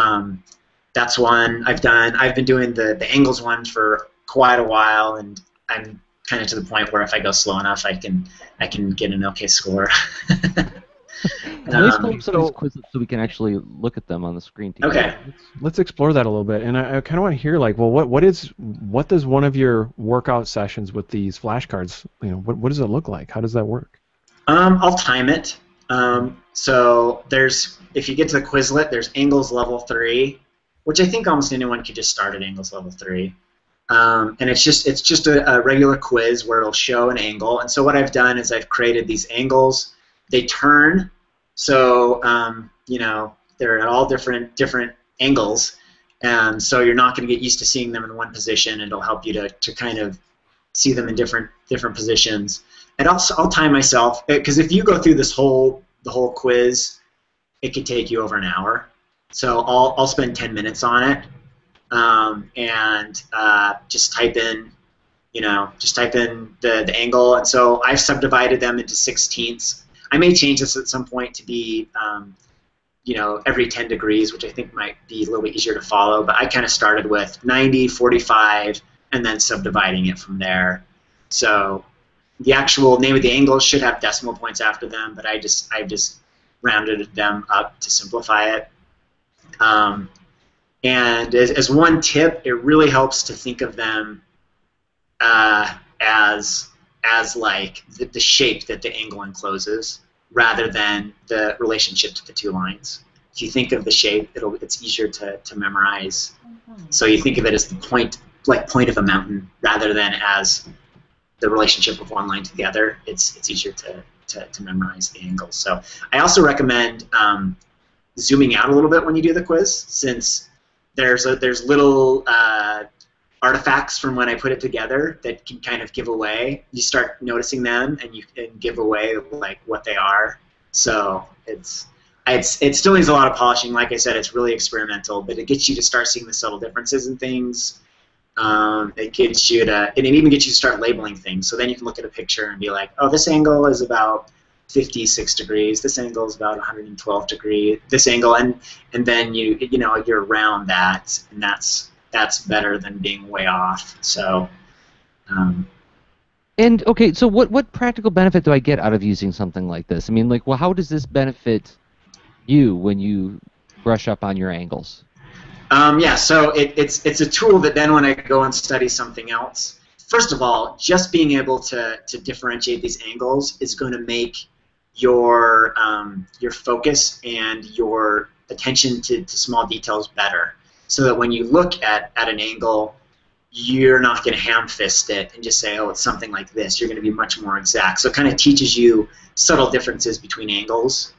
C: that's one I've done. I've been doing the angles one for quite a while, and I'm kind of to the point where if I go slow enough, I can get an okay score.
A: Let's pull up some of these Quizlets so we can actually look at them on the screen together.
C: Okay.
B: Let's explore that a little bit, and I kind of want to hear, like, well, what does one of your workout sessions with these flashcards, what does it look like? How does that work?
C: I'll time it. So if you get to the Quizlet, there's angles level 3, which I think almost anyone could just start at angles level 3. And it's just a regular quiz where it'll show an angle. And so what I've done is I've created these angles. They turn, so they're at all different angles, and so you're not going to get used to seeing them in one position, and it'll help you to kind of see them in different positions. And I'll time myself, because if you go through the whole quiz, it could take you over an hour. So I'll spend 10 minutes on it. And just type in the angle, and so I've subdivided them into 16ths. I may change this at some point to be, every 10 degrees, which I think might be a little bit easier to follow. But I kind of started with 90, 45, and then subdividing it from there. So the actual name of the angles should have decimal points after them, but I've just rounded them up to simplify it. And as one tip, it really helps to think of them as like the shape that the angle encloses, rather than the relationship to the two lines. If you think of the shape, it's easier to memorize. So you think of it as the point of a mountain, rather than as the relationship of one line to the other, it's easier to memorize the angles. So I also recommend zooming out a little bit when you do the quiz, since there's little artifacts from when I put it together that can kind of give away. You start noticing them, and you can give away like what they are. So it still needs a lot of polishing. Like I said, it's really experimental, but it gets you to start seeing the subtle differences in things. It gets you to, and it even gets you to start labeling things. So then you can look at a picture and be like, oh, this angle is about 56 degrees. This angle is about 112 degrees. This angle, and then you're around that, and that's better than being way off. So.
A: And okay, so what practical benefit do I get out of using something like this? I mean, like, well, how does this benefit you when you brush up on your angles?
C: Yeah, so it's a tool that then when I go and study something else, first of all, just being able to differentiate these angles is going to make your focus and your attention to small details better, so that when you look at an angle, you're not going to ham-fist it and just say, oh, it's something like this. You're going to be much more exact. So it kind of teaches you subtle differences between angles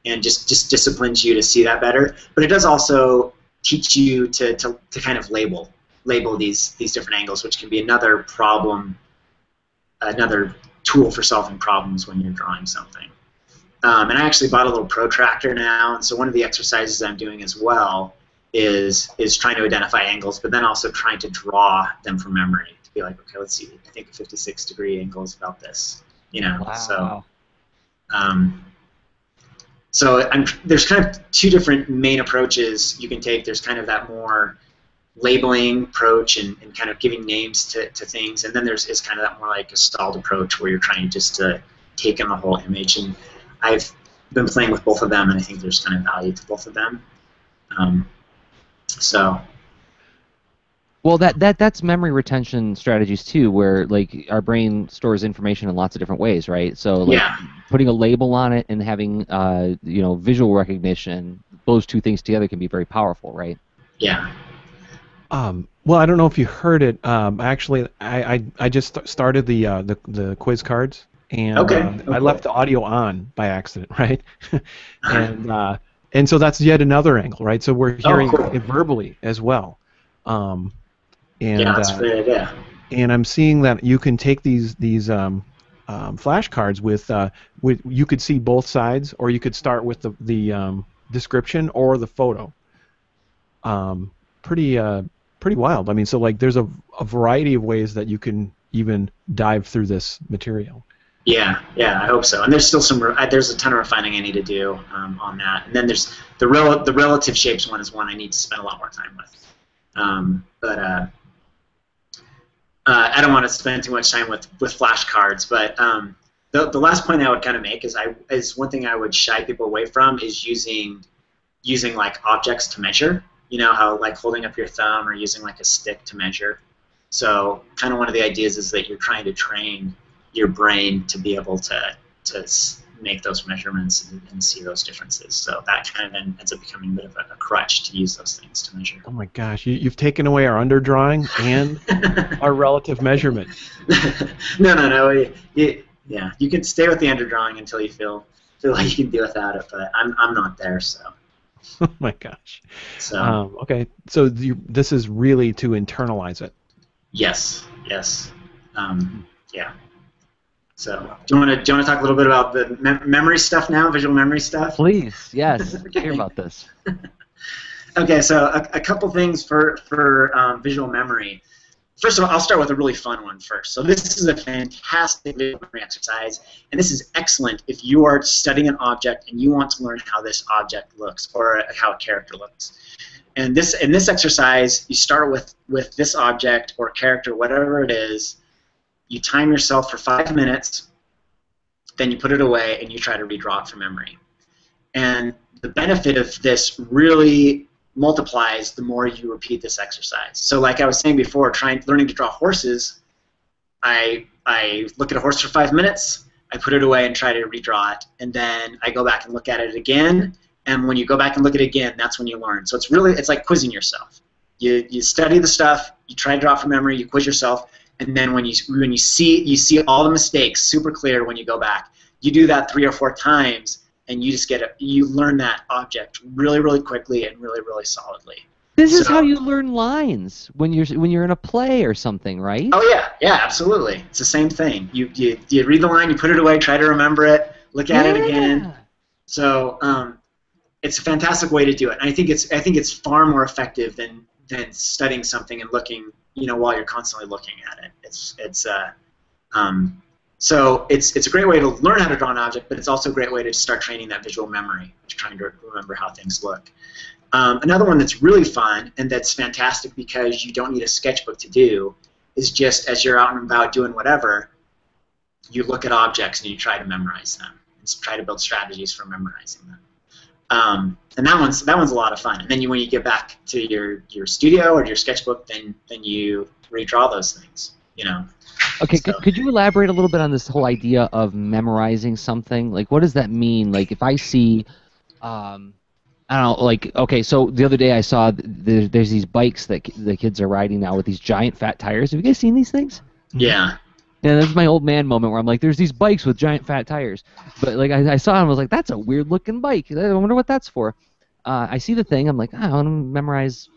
C: and just disciplines you to see that better. But it does also teach you to kind of label these different angles, which can be another problem, another tool for solving problems when you're drawing something. And I actually bought a little protractor now, and so one of the exercises I'm doing as well is trying to identify angles, but then also trying to draw them from memory to be like, okay, let's see, I think a 56-degree angle is about this,
A: Wow.
C: So there's kind of two different main approaches you can take. There's kind of that more labeling approach and kind of giving names to things, and then there's kind of that more like a stalled approach where you're trying just to take in the whole image. And I've been playing with both of them, and I think there's kind of value to both of them.
A: Well, that's memory retention strategies too, where like our brain stores information in lots of different ways, right? So like putting a label on it and having visual recognition, those two things together can be very powerful, right?
C: Yeah.
B: Well, I don't know if you heard it. Actually, I just started the quiz cards, and I left the audio on by accident, right? And so that's yet another angle, right? So we're hearing it verbally as well. Yeah,
C: that's a great idea.
B: And I'm seeing that you can take these flashcards with you could see both sides, or you could start with the description or the photo. Pretty wild. I mean, so like there's a variety of ways that you can even dive through this material.
C: Yeah, I hope so. And there's still there's a ton of refining I need to do on that. And then there's the relative shapes one is one I need to spend a lot more time with. But I don't want to spend too much time with flashcards. But the last point I would kind of make is one thing I would shy people away from is using like objects to measure. You know how like holding up your thumb or using like a stick to measure. So kind of one of the ideas is that you're trying to train your brain to be able to make those measurements and see those differences. So that kind of then ends up becoming a bit of a crutch to use those things to measure.
B: Oh my gosh, you've taken away our underdrawing and our relative measurement.
C: No. Yeah, you can stay with the underdrawing until you feel like you can do without it, but I'm not there, so.
B: Oh my gosh.
C: So.
B: Okay, so this is really to internalize it.
C: Yes. Yeah. So, do you want to talk a little bit about the memory stuff now, visual memory stuff?
A: Please, yes. Hear about this.
C: Okay, so a couple things for visual memory. First of all, I'll start with a really fun one first. So this is a fantastic visual memory exercise, and this is excellent if you are studying an object and you want to learn how this object looks or how a character looks. And in this exercise, you start with this object or character, whatever it is. You time yourself for 5 minutes, then you put it away and you try to redraw it from memory. And the benefit of this really multiplies the more you repeat this exercise. So like I was saying before, learning to draw horses, I look at a horse for 5 minutes, I put it away and try to redraw it, and then I go back and look at it again, and when you go back and look at it again, that's when you learn. So it's like quizzing yourself. You study the stuff, you try to draw it from memory, you quiz yourself, and then when you see all the mistakes super clear when you go back. You do that 3 or 4 times, and you just you learn that object really, really quickly and really, really solidly.
A: This is how you learn lines when you're in a play or something, right?
C: Oh yeah, absolutely. It's the same thing. You read the line, you put it away, try to remember it, look at it again. So it's a fantastic way to do it. And I think it's far more effective than studying something and looking, while you're constantly looking at it. So it's a great way to learn how to draw an object, but it's also a great way to start training that visual memory, trying to remember how things look. Another one that's really fun and that's fantastic because you don't need a sketchbook to do is just as you're out and about doing whatever, you look at objects and you try to memorize them and try to build strategies for memorizing them. And that one's a lot of fun. And then when you get back to your studio or your sketchbook, then you redraw those things.
A: Okay,
C: so.
A: Could you elaborate a little bit on this whole idea of memorizing something? Like, what does that mean? Like, if I see, I don't know, like, okay, so the other day I saw there's these bikes that the kids are riding now with these giant fat tires. Have you guys seen these things?
C: Yeah.
A: Yeah, that's my old man moment where I'm like, there's these bikes with giant fat tires. But like I saw it and I was like, that's a weird looking bike. I wonder what that's for. I see the thing. I'm like, I want to memorize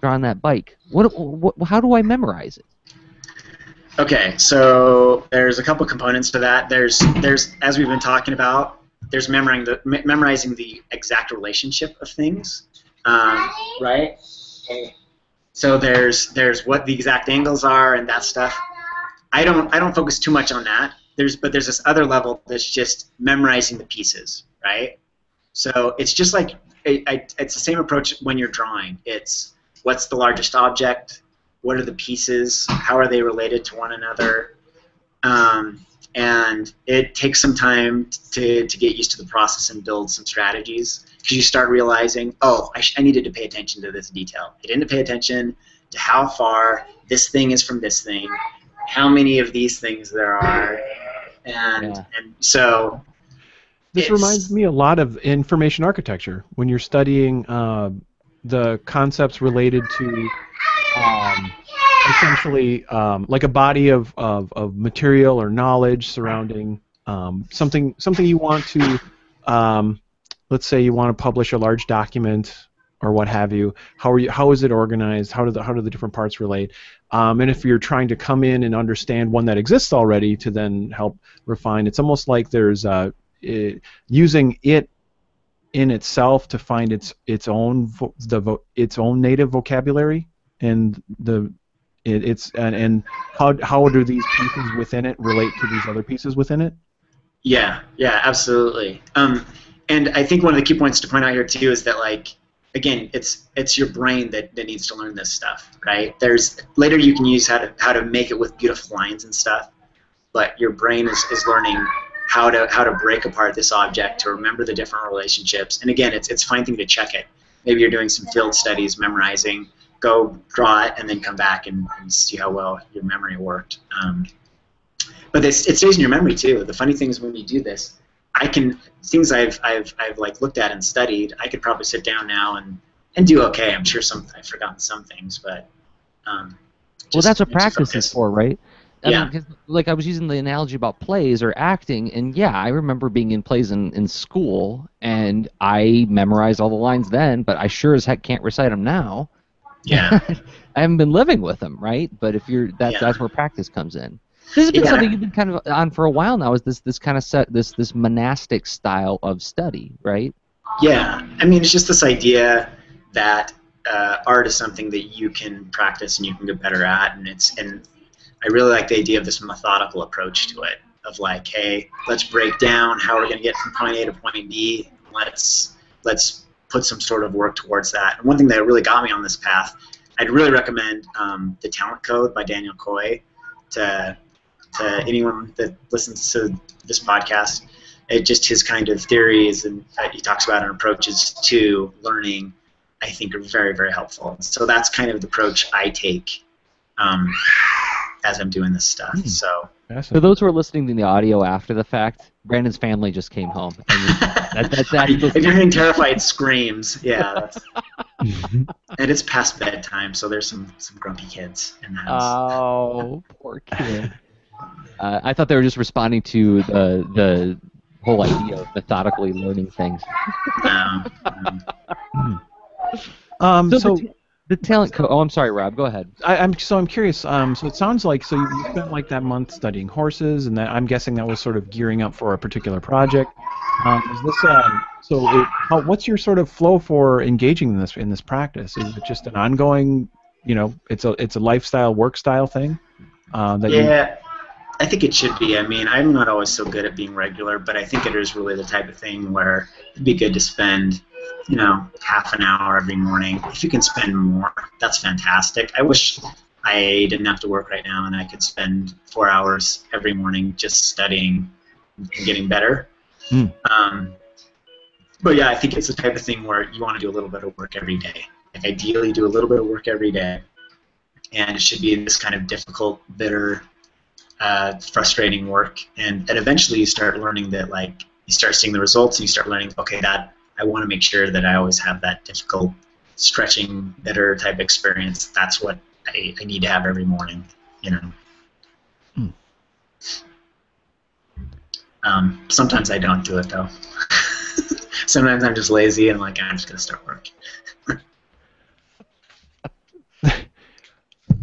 A: drawing that bike. How do I memorize it?
C: Okay, so there's a couple components to that. There's as we've been talking about, there's memorizing the exact relationship of things, right? Okay. So there's what the exact angles are and that stuff. I don't focus too much on that. But there's this other level that's just memorizing the pieces, right? So it's just like it's the same approach when you're drawing. It's what's the largest object, what are the pieces, how are they related to one another, and it takes some time to get used to the process and build some strategies because you start realizing, oh, I needed to pay attention to this detail. I didn't pay attention to how far this thing is from this thing, how many of these things there are, and so
B: this reminds me a lot of information architecture when you're studying the concepts related to essentially like a body of material or knowledge surrounding something you want to let's say you want to publish a large document or what have you. How is it organized? How do the different parts relate? And if you're trying to come in and understand one that exists already to then help refine, it's almost like there's using it in itself to find its own native vocabulary and how do these pieces within it relate to these other pieces within it?
C: Yeah, absolutely. And I think one of the key points to point out here too is that, like, again, it's your brain that needs to learn this stuff, right? Later you can use how to make it with beautiful lines and stuff, but your brain is learning how to break apart this object, to remember the different relationships. And again, it's a fine thing to check it. Maybe you're doing some field studies, memorizing, go draw it, and then come back and see how well your memory worked. But it stays in your memory too. The funny thing is when you do this, things I've like looked at and studied, I could probably sit down now and do okay. I'm sure I've forgotten some things, but
A: well, that's what practice is for, right? I mean, 'cause, like, I was using the analogy about plays or acting, and yeah, I remember being in plays in school, and I memorized all the lines then, but I sure as heck can't recite them now.
C: Yeah.
A: I haven't been living with them, right? But if that's where practice comes in. This has been something you've been kind of on for a while now. Is this kind of this monastic style of study, right?
C: Yeah, I mean, it's just this idea that art is something that you can practice and you can get better at, and I really like the idea of this methodical approach to it, of like, hey, let's break down how we're going to get from point A to point B. Let's put some sort of work towards that. And one thing that really got me on this path, I'd really recommend The Talent Code by Daniel Coy to anyone that listens to this podcast. Just his kind of theories and he talks about and approaches to learning, I think, are very, very helpful. So that's kind of the approach I take I'm doing this stuff. So
A: for those who are listening to the audio after the fact, Brandon's family just came home. And that's
C: if you're getting terrified screams, yeah. That's, and it's past bedtime, so there's some grumpy kids in the house.
A: Oh, poor kid. I thought they were just responding to the whole idea of methodically learning things. So the talent code. Oh, I'm sorry, Rob. Go ahead.
B: I'm curious. So it sounds like you spent like that month studying horses, and that I'm guessing that was sort of gearing up for a particular project. Is this what's your sort of flow for engaging in this practice? Is it just an ongoing, it's a lifestyle, work style thing?
C: I think it should be. I mean, I'm not always so good at being regular, but I think it is really the type of thing where it'd be good to spend, half an hour every morning. If you can spend more, that's fantastic. I wish I didn't have to work right now and I could spend 4 hours every morning just studying and getting better. But yeah, I think it's the type of thing where you want to do a little bit of work every day. Like ideally, do a little bit of work every day, and it should be this kind of difficult, bitter, frustrating work, and eventually you start learning that, like, you start seeing the results and you start learning, okay, that I want to make sure that I always have that difficult, stretching, bitter type experience. That's what I need to have every morning, Sometimes I don't do it though. Sometimes I'm just lazy and I'm just gonna start working.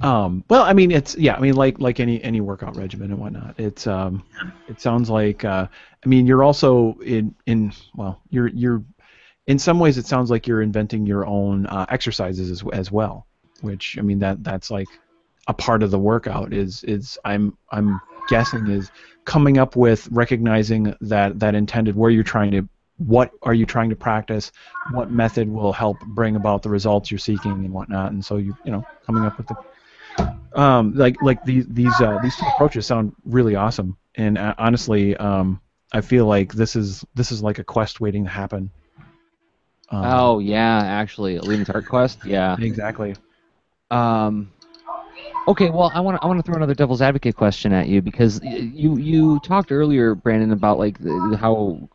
B: Well, I mean, like any workout regimen and whatnot. It sounds like, you're also you're in some ways it sounds like you're inventing your own exercises as well, which, I mean, that's like a part of the workout is I'm guessing is coming up with recognizing that intended what are you trying to practice, what method will help bring about the results you're seeking and whatnot, and so coming up with the these two approaches sound really awesome, and honestly, I feel like this is like a quest waiting to happen.
A: Oh yeah, actually, Leland's Art Quest. Yeah,
B: exactly.
A: Okay, well, I want to throw another devil's advocate question at you, because you talked earlier, Brandon, about like how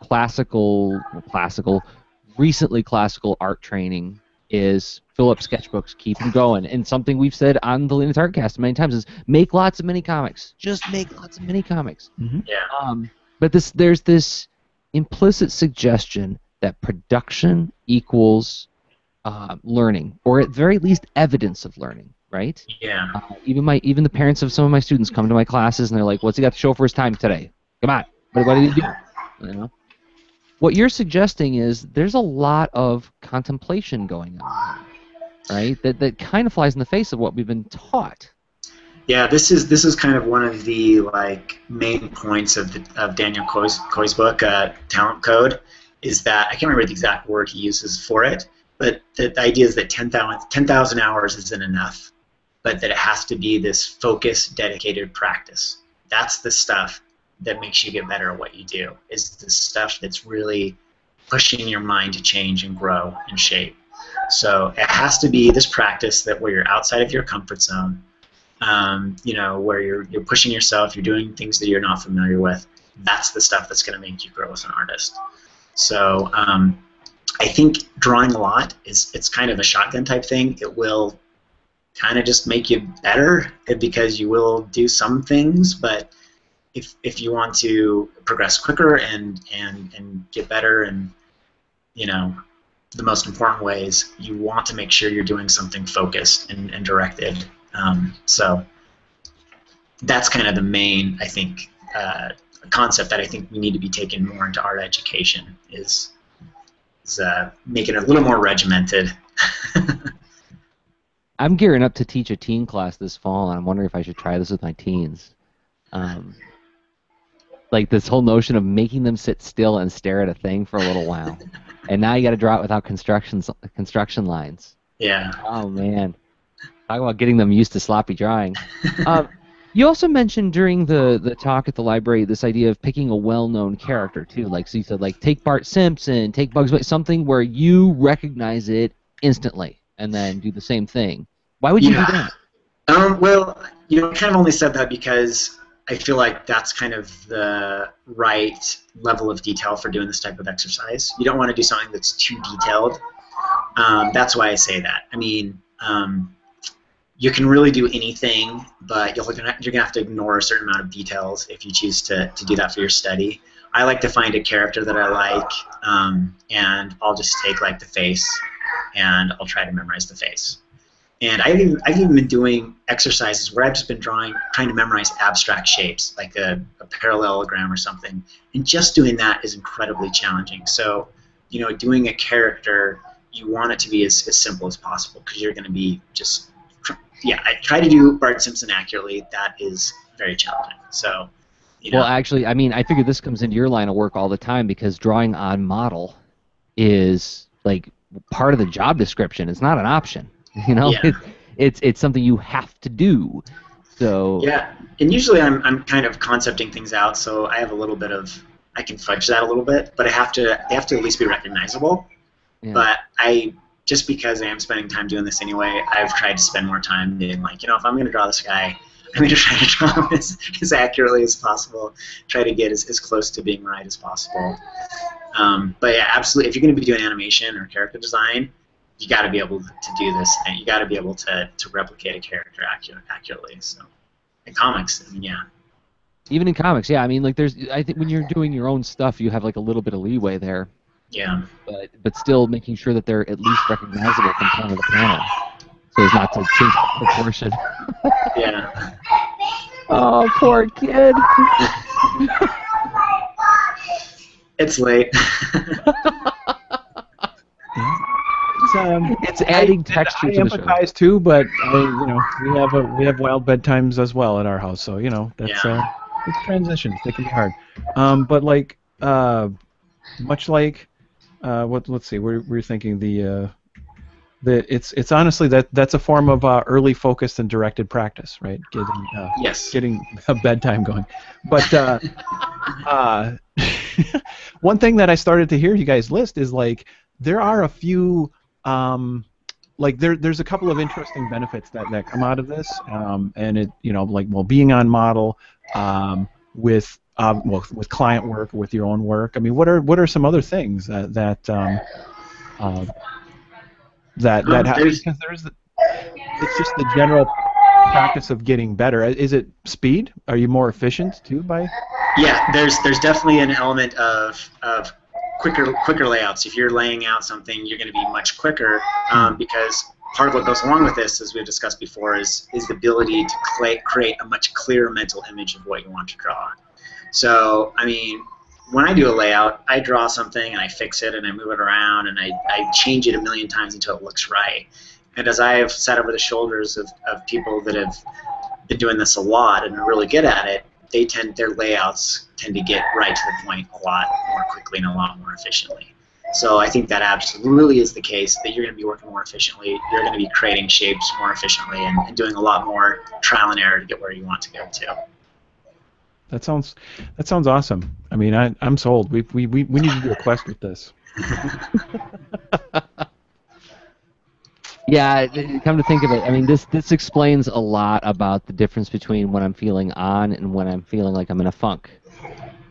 A: recently classical art training is fill up sketchbooks, keep them going, and something we've said on the Linux Art Cast many times is make lots of mini comics. Just make lots of mini comics.
B: Mm-hmm.
C: Yeah.
A: But there's this implicit suggestion that production equals learning, or at the very least evidence of learning, right?
C: Yeah.
A: Even the parents of some of my students come to my classes and they're like, "What's he got to show for his time today? Come on, what did he do?" What you're suggesting is there's a lot of contemplation going on, right? That kind of flies in the face of what we've been taught.
C: Yeah, this is kind of one of the main points of Daniel Coy's book, Talent Code, is that I can't remember the exact word he uses for it, but the idea is that 10,000 hours isn't enough, but that it has to be this focused, dedicated practice. That's the stuff that makes you get better at what you do, is the stuff that's really pushing your mind to change and grow and shape. So it has to be this practice where you're outside of your comfort zone, where you're pushing yourself, you're doing things that you're not familiar with. That's the stuff that's going to make you grow as an artist. So I think drawing a lot it's kind of a shotgun type thing. It will kind of just make you better because you will do some things, but if you want to progress quicker and get better, and the most important ways, you want to make sure you're doing something focused and directed. So that's kind of the main, I think, concept that I think we need to be taking more into art education is making it a little more regimented.
A: I'm gearing up to teach a teen class this fall, and I'm wondering if I should try this with my teens. Like this whole notion of making them sit still and stare at a thing for a little while, and now you got to draw it without construction lines.
C: Yeah.
A: Oh man, talk about getting them used to sloppy drawing. You also mentioned during the talk at the library this idea of picking a well-known character too. Like, so you said, like, take Bart Simpson, take Bugs Bunny, something where you recognize it instantly, and then do the same thing. Why would you do that?
C: Well, I kind of only said that because I feel like that's kind of the right level of detail for doing this type of exercise. You don't want to do something that's too detailed. That's why I say that. I mean, you can really do anything, but you're going to have to ignore a certain amount of details if you choose to do that for your study. I like to find a character that I like, and I'll just take like the face, and I'll try to memorize the face. And I've even been doing exercises where I've just been trying to memorize abstract shapes, like a parallelogram or something. And just doing that is incredibly challenging. So, doing a character, you want it to be as simple as possible because you're going to be just, I try to do Bart Simpson accurately. That is very challenging. So,
A: Well, actually, I mean, I figure this comes into your line of work all the time because drawing on model is like part of the job description. It's not an option.
C: Yeah.
A: It's something you have to do. So
C: yeah, and usually I'm kind of concepting things out, so I have a little bit of I can fudge that a little bit, but they have to at least be recognizable.
A: Yeah.
C: But just because I am spending time doing this anyway, I've tried to spend more time being like, if I'm going to draw this guy, I'm going to try to draw him as accurately as possible, try to get as close to being right as possible. But yeah, absolutely, if you're going to be doing animation or character design, you got to be able to do this, and you got to be able to replicate a character accurately. So, in comics, I mean, yeah.
A: Even in comics, yeah. I mean, like, I think when you're doing your own stuff, you have like a little bit of leeway there.
C: Yeah.
A: But still making sure that they're at least recognizable from panel to panel, so as not to change the proportion.
C: Yeah.
A: Oh, poor kid.
C: It's late.
A: It's adding texture to the show.
B: I empathize too, but we have wild bedtimes as well at our house, so that's it's transitions. They can be hard. But like much like let's see, we're thinking it's honestly that's a form of early focused and directed practice, right? Getting a bedtime going. But one thing that I started to hear you guys list is like there are a few there's a couple of interesting benefits that come out of this, and it being on model with client work, with your own work. I mean, what are some other things that happen? Because it's just the general practice of getting better. Is it speed? Are you more efficient too by?
C: Yeah, there's definitely an element of quicker layouts. If you're laying out something, you're going to be much quicker because part of what goes along with this, as we've discussed before, is the ability to create a much clearer mental image of what you want to draw. So, I mean, when I do a layout, I draw something and I fix it and I move it around and I change it a million times until it looks right. And as I have sat over the shoulders of people that have been doing this a lot and are really good at it, their layouts tend to get right to the point a lot more quickly and a lot more efficiently. So I think that absolutely is the case, that you're going to be working more efficiently, you're going to be creating shapes more efficiently and doing a lot more trial and error to get where you want to go to.
B: That sounds awesome. I mean, I'm sold. We need to do a quest with this.
A: Yeah, come to think of it, I mean, this explains a lot about the difference between when I'm feeling on and when I'm feeling like I'm in a funk.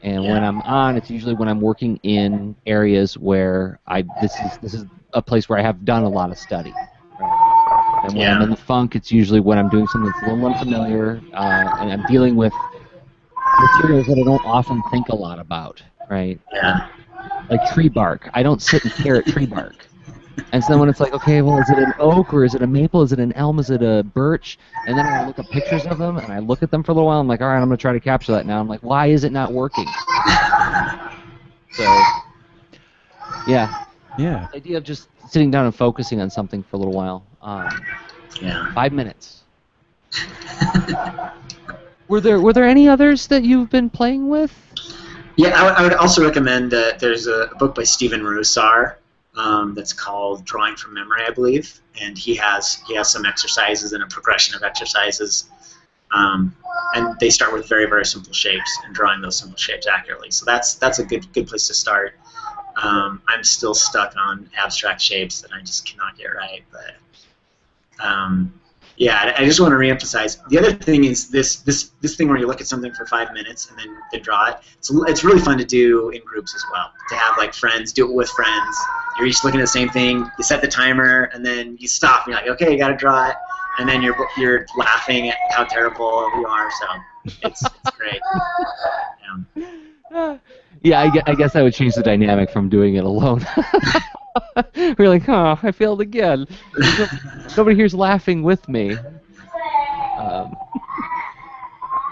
A: And when I'm on, it's usually when I'm working in areas where this is a place where I have done a lot of study. Right? And when I'm in the funk, it's usually when I'm doing something that's a little unfamiliar, and I'm dealing with materials that I don't often think a lot about, right?
C: Yeah.
A: Like tree bark. I don't sit and stare at tree bark. And so then when it's like, okay, well, is it an oak or is it a maple? Is it an elm? Is it a birch? And then I look up pictures of them and I look at them for a little while. I'm like, all right, I'm going to try to capture that now. I'm like, why is it not working? So, yeah.
B: Yeah.
A: The idea of just sitting down and focusing on something for a little while. 5 minutes. Were there any others that you've been playing with?
C: Yeah, I would also recommend that there's a book by Stephen Rusar that's called Drawing from Memory, I believe, and he has some exercises and a progression of exercises, and they start with very, very simple shapes and drawing those simple shapes accurately. So that's a good place to start. I'm still stuck on abstract shapes that I just cannot get right, but Yeah, I just want to reemphasize. The other thing is this thing where you look at something for 5 minutes and then draw it. It's really fun to do in groups as well. To have like friends, do it with friends. You're each looking at the same thing. You set the timer and then you stop. And you're like, okay, you got to draw it. And then you're laughing at how terrible you are. So it's great.
A: Yeah, I guess I would change the dynamic from doing it alone. We're like, oh, I failed again. Nobody here's laughing with me.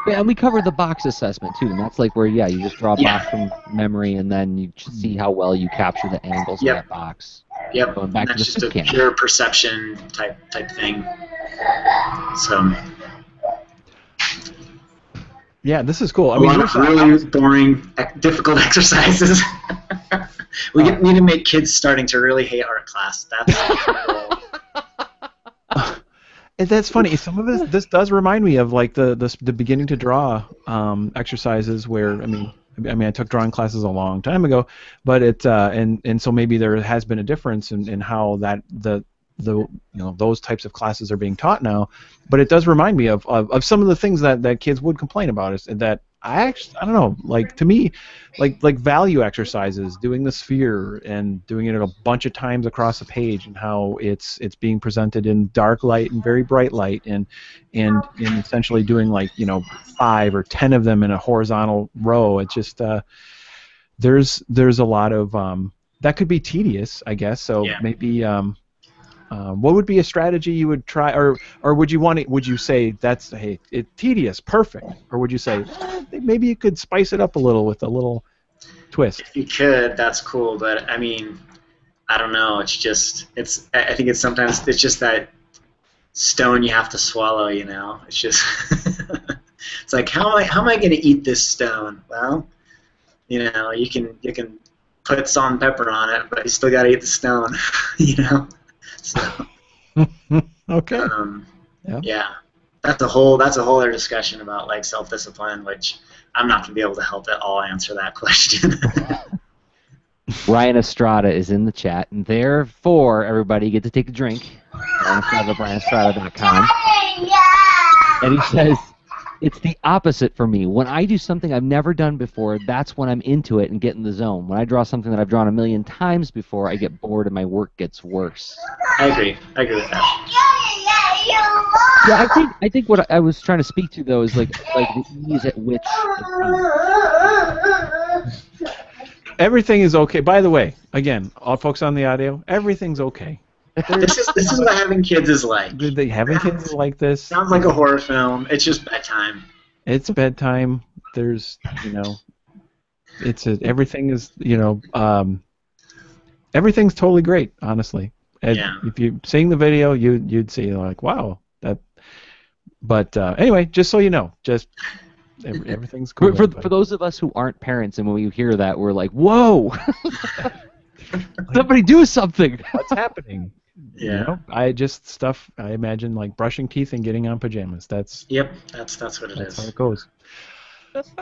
A: Yeah, and we covered the box assessment too, and that's like where you just draw a box from memory, and then you see how well you capture the angles of that box.
C: Yep.
A: Going back
C: and that's
A: to the
C: just a pure perception type thing. So.
B: Yeah, this is cool. I
C: a
B: mean,
C: lot of really boring, difficult exercises. We need to make kids starting to really hate art class.
B: That's funny. Some of this does remind me of like the beginning to draw exercises where I mean I took drawing classes a long time ago, but and so maybe there has been a difference in how that those types of classes are being taught now, but it does remind me of some of the things that kids would complain about is that I don't know, like to me, like value exercises, doing the sphere and doing it a bunch of times across a page, and how it's being presented in dark light and very bright light, and essentially doing 5 or 10 of them in a horizontal row. It's just there's a lot of that could be tedious, I guess. So maybe. What would be a strategy you would try, or would you say that's it's tedious, perfect, or would you say maybe you could spice it up a little with a little twist?
C: If you could, that's cool, but I mean, I don't know. I think sometimes it's just that stone you have to swallow. It's just it's like how am I going to eat this stone? Well, you can put salt and pepper on it, but you still got to eat the stone. So,
B: okay.
C: Yeah, that's a whole other discussion about self-discipline, which I'm not going to be able to help at all answer that question.
A: Ryan Estrada is in the chat, and therefore everybody get to take a drink. Ryan Estrada, BrandonEstrada.com. And he says, it's the opposite for me. When I do something I've never done before, that's when I'm into it and get in the zone. When I draw something that I've drawn a million times before, I get bored and my work gets worse.
C: I agree with that.
A: Yeah, I think what I was trying to speak to though is like the ease at which.
B: Everything is okay. By the way, again, all folks on the audio, everything's okay.
C: This is what having kids is like.
B: Having kids is like this.
C: Sounds like a horror film. It's just bedtime.
B: It's bedtime. There's, everything is, everything's totally great, honestly. If you seeing the video, you'd see like, wow, that. But anyway, just so you know, everything's cool.
A: For those of us who aren't parents, and when we hear that, we're like, whoa, somebody do something.
B: What's happening?
C: Yeah.
B: I imagine like brushing teeth and getting on pajamas. That's
C: what it is.
B: That's how it goes.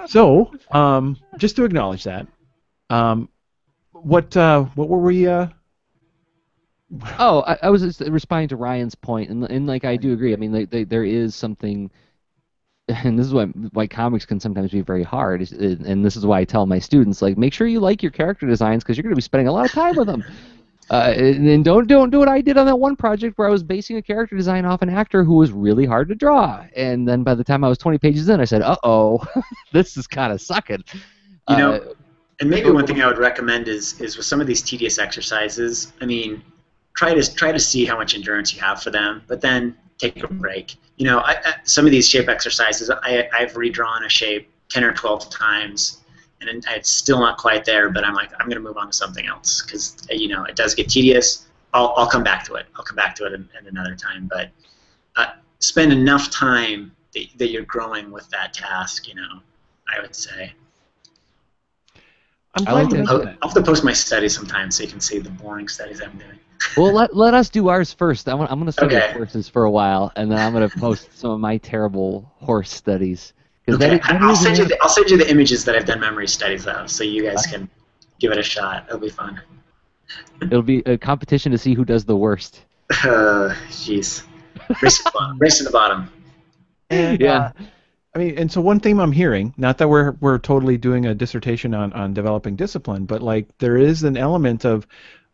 B: So, just to acknowledge that, what were we?
A: I was just responding to Ryan's point, and I do agree. I mean, there is something, and this is why comics can sometimes be very hard, and this is why I tell my students, make sure you like your character designs because you're going to be spending a lot of time with them. And don't do what I did on that one project where I was basing a character design off an actor who was really hard to draw. And then by the time I was 20 pages in, I said, uh-oh, this is kind of sucking.
C: And maybe one thing I would recommend is with some of these tedious exercises, I mean, try to see how much endurance you have for them, but then take a break. Some of these shape exercises, I've redrawn a shape 10 or 12 times, and it's still not quite there, but I'm like, I'm going to move on to something else because, it does get tedious. I'll come back to it. I'll come back to it at another time, but spend enough time that you're growing with that task, I would say. I'll have to post my studies sometime so you can see the boring studies I'm doing.
A: Well, let us do ours first. I'm going to study horses for a while, and then I'm going to post some of my terrible horse studies.
C: Okay. I'll send you the images that I've done memory studies of, so you guys can give it a shot. It'll be fun.
A: It'll be a competition to see who does the worst.
C: Jeez. Race to the bottom.
B: And,
A: Yeah.
B: I mean, and so one theme I'm hearing, not that we're totally doing a dissertation on developing discipline, but like there is an element of,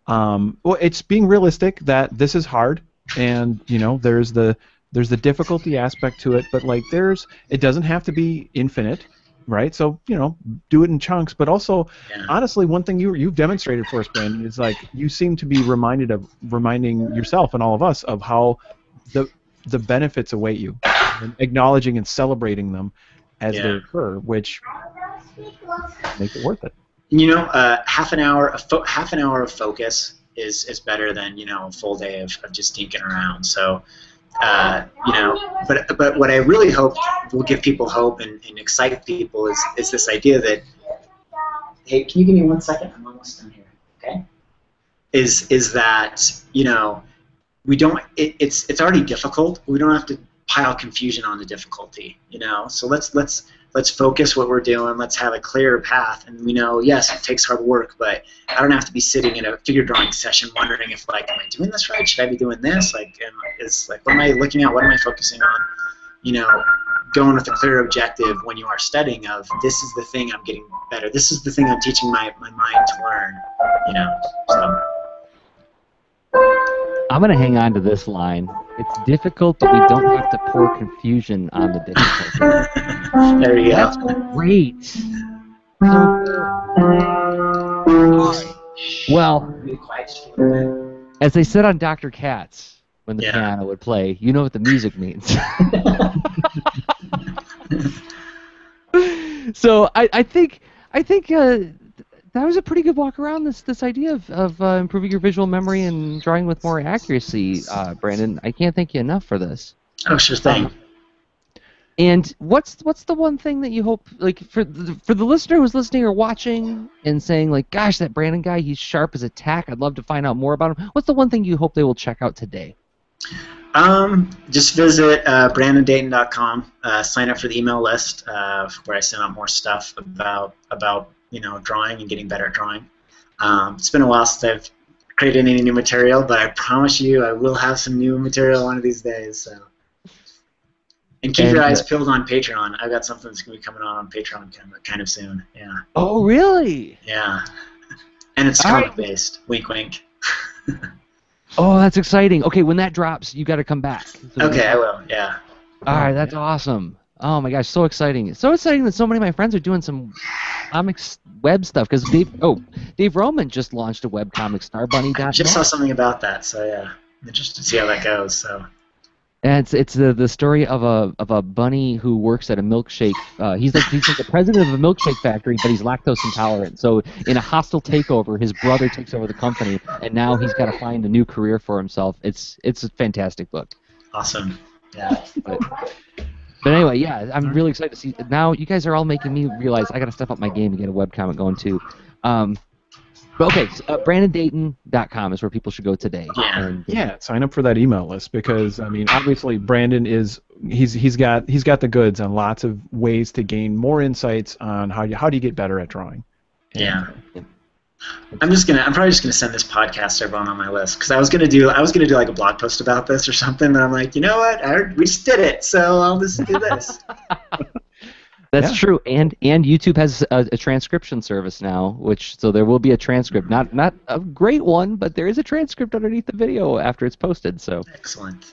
B: well, it's being realistic that this is hard, and there's the difficulty aspect to it, but like it doesn't have to be infinite, right? So do it in chunks, but also honestly, one thing you've demonstrated for us, Brandon, is like you seem to be reminding yourself and all of us of how the benefits await you, and acknowledging and celebrating them as they occur, which makes it worth it.
C: Half an hour of focus is better than a full day of just dinking around. So, but what I really hope will give people hope and excite people is this idea that, hey, can you give me 1 second? I'm almost done here. Okay. Is that we don't. It's already difficult. We don't have to pile confusion on the difficulty. So let's focus what we're doing. Let's have a clearer path. And we know, yes, it takes hard work, but I don't have to be sitting in a figure drawing session wondering if, like, am I doing this right? Should I be doing this? What am I looking at? What am I focusing on? Going with a clear objective when you are studying of, this is the thing I'm getting better. This is the thing I'm teaching my mind to learn. So.
A: I'm going to hang on to this line. It's difficult, but we don't have to pour confusion on the difficulty.
C: There you go.
A: That's great. So, well, as they said on Dr. Katz, when the piano would play, you know what the music means. So I think that was a pretty good walk around this idea of improving your visual memory and drawing with more accuracy, Brandon. I can't thank you enough for this.
C: Oh, sure thing.
A: And what's the one thing that you hope, like, for the listener who's listening or watching and saying, like, gosh, that Brandon guy, he's sharp as a tack. I'd love to find out more about him. What's the one thing you hope they will check out today?
C: Just visit brandondayton.com. Sign up for the email list where I send out more stuff about drawing and getting better at drawing. It's been a while since I've created any new material, but I promise you I will have some new material one of these days. So. And keep your eyes peeled on Patreon. I've got something that's going to be coming on Patreon kind of soon. Yeah.
A: Oh, really?
C: Yeah. And it's comic-based. Wink, wink.
A: Oh, that's exciting. Okay, when that drops, you got to come back. So
C: okay, I will. Yeah.
A: All right, that's awesome. Oh my gosh, so exciting! It's so exciting that so many of my friends are doing some comics web stuff. Because Dave Roman just launched a webcomic, Starbunny.net.
C: I just saw something about that. So yeah, I'm interested to see how that goes. So.
A: And it's the story of a bunny who works at a milkshake. He's like the president of a milkshake factory, but he's lactose intolerant. So in a hostile takeover, his brother takes over the company, and now he's got to find a new career for himself. It's a fantastic book.
C: Awesome. Yeah.
A: But anyway, yeah, I'm really excited to see. Now you guys are all making me realize I got to step up my game and get a webcomic going too. But okay, BrandonDayton.com is where people should go today.
B: Yeah, sign up for that email list because I mean, obviously Brandon he's got the goods on lots of ways to gain more insights on how do you get better at drawing.
C: Yeah. I'm probably just gonna send this podcast to everyone on my list because I was gonna do like a blog post about this or something, but I'm like, you know what? We just did it, so I'll just do this.
A: That's true, and YouTube has a transcription service now, so there will be a transcript, not a great one, but there is a transcript underneath the video after it's posted. So
C: excellent.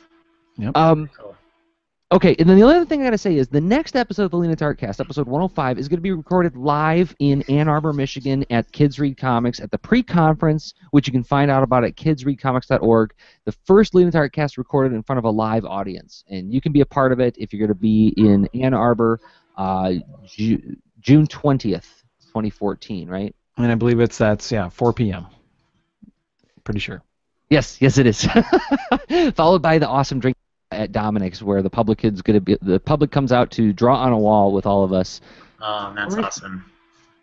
B: Yep.
C: Cool.
A: Okay, and then the other thing I got to say is the next episode of the LIA Cast, episode 105, is going to be recorded live in Ann Arbor, Michigan at Kids Read Comics at the pre-conference, which you can find out about at kidsreadcomics.org. The first LIA Cast recorded in front of a live audience, and you can be a part of it if you're going to be in Ann Arbor June 20th, 2014, right?
B: And I believe that's 4 p.m. Pretty sure.
A: Yes, it is. Followed by the awesome drink at Dominic's, where the public comes out to draw on a wall with all of us.
C: Oh, that's awesome.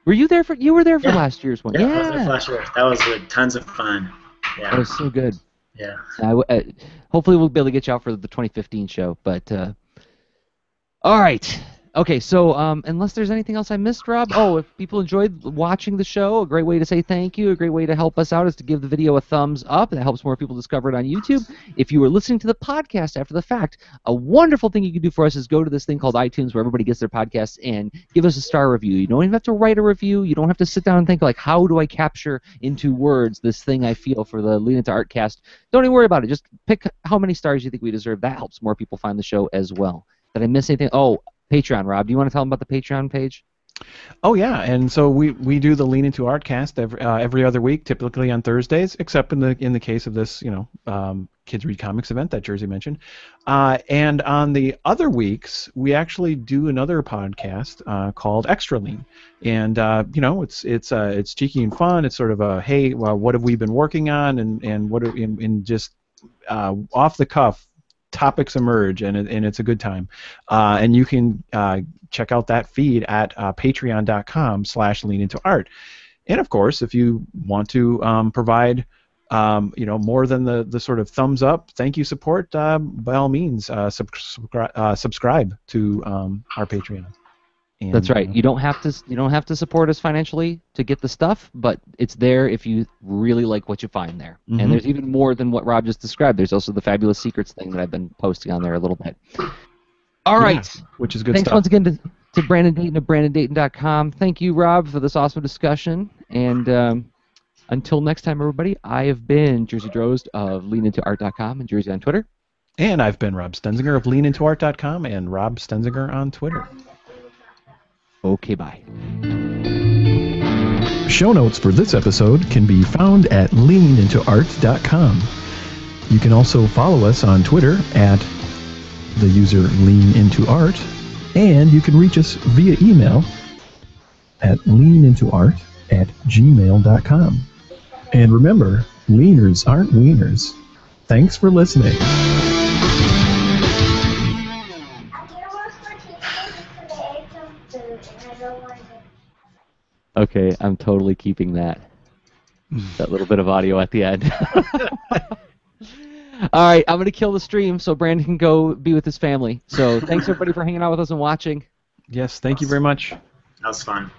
A: Were you there for last year's one?
C: Yeah, I was there for last year. That was tons of fun. Yeah.
A: That was so good.
C: Yeah.
A: Hopefully we'll be able to get you out for the 2015 show. But all right. Okay, so unless there's anything else I missed, Rob, if people enjoyed watching the show, a great way to say thank you, a great way to help us out is to give the video a thumbs up. That helps more people discover it on YouTube. If you were listening to the podcast after the fact, a wonderful thing you can do for us is go to this thing called iTunes where everybody gets their podcasts and give us a star review. You don't even have to write a review. You don't have to sit down and think, like, how do I capture into words this thing I feel for the Lean Into Art cast? Don't even worry about it. Just pick how many stars you think we deserve. That helps more people find the show as well. Did I miss anything? Oh, Patreon, Rob. Do you want to tell them about the Patreon page?
B: Oh yeah, and so we do the Lean Into Art cast every other week, typically on Thursdays, except in the case of this Kids Read Comics event that Jersey mentioned. And on the other weeks, we actually do another podcast called Extra Lean, and it's cheeky and fun. It's sort of a hey, well, what have we been working on, and what are, in just off the cuff. Topics emerge, and it's a good time. And you can check out that feed at patreon.com/leanintoart. And of course, if you want to provide more than the sort of thumbs up, thank you support, by all means, subscribe to our Patreon. And,
A: that's right. You don't have to support us financially to get the stuff, but it's there if you really like what you find there.
B: Mm-hmm.
A: And there's even more than what Rob just described. There's also the Fabulous Secrets thing that I've been posting on there a little bit. All right.
B: Which is good
A: Thanks
B: stuff.
A: once again to Brandon Dayton of BrandonDayton.com. Thank you, Rob, for this awesome discussion. And until next time, everybody, I have been Jersey Drozd of LeanIntoArt.com and Jersey on Twitter.
B: And I've been Rob Stenzinger of LeanIntoArt.com and Rob Stenzinger on Twitter.
A: Okay, bye.
D: Show notes for this episode can be found at leanintoart.com. You can also follow us on Twitter at the user leanintoart, and you can reach us via email at leanintoart@gmail.com. And remember, leaners aren't wieners. Thanks for listening.
A: Okay, I'm totally keeping that little bit of audio at the end. All right, I'm going to kill the stream so Brandon can go be with his family. So thanks, everybody, for hanging out with us and watching.
B: Yes, thank you very much.
C: That was fun.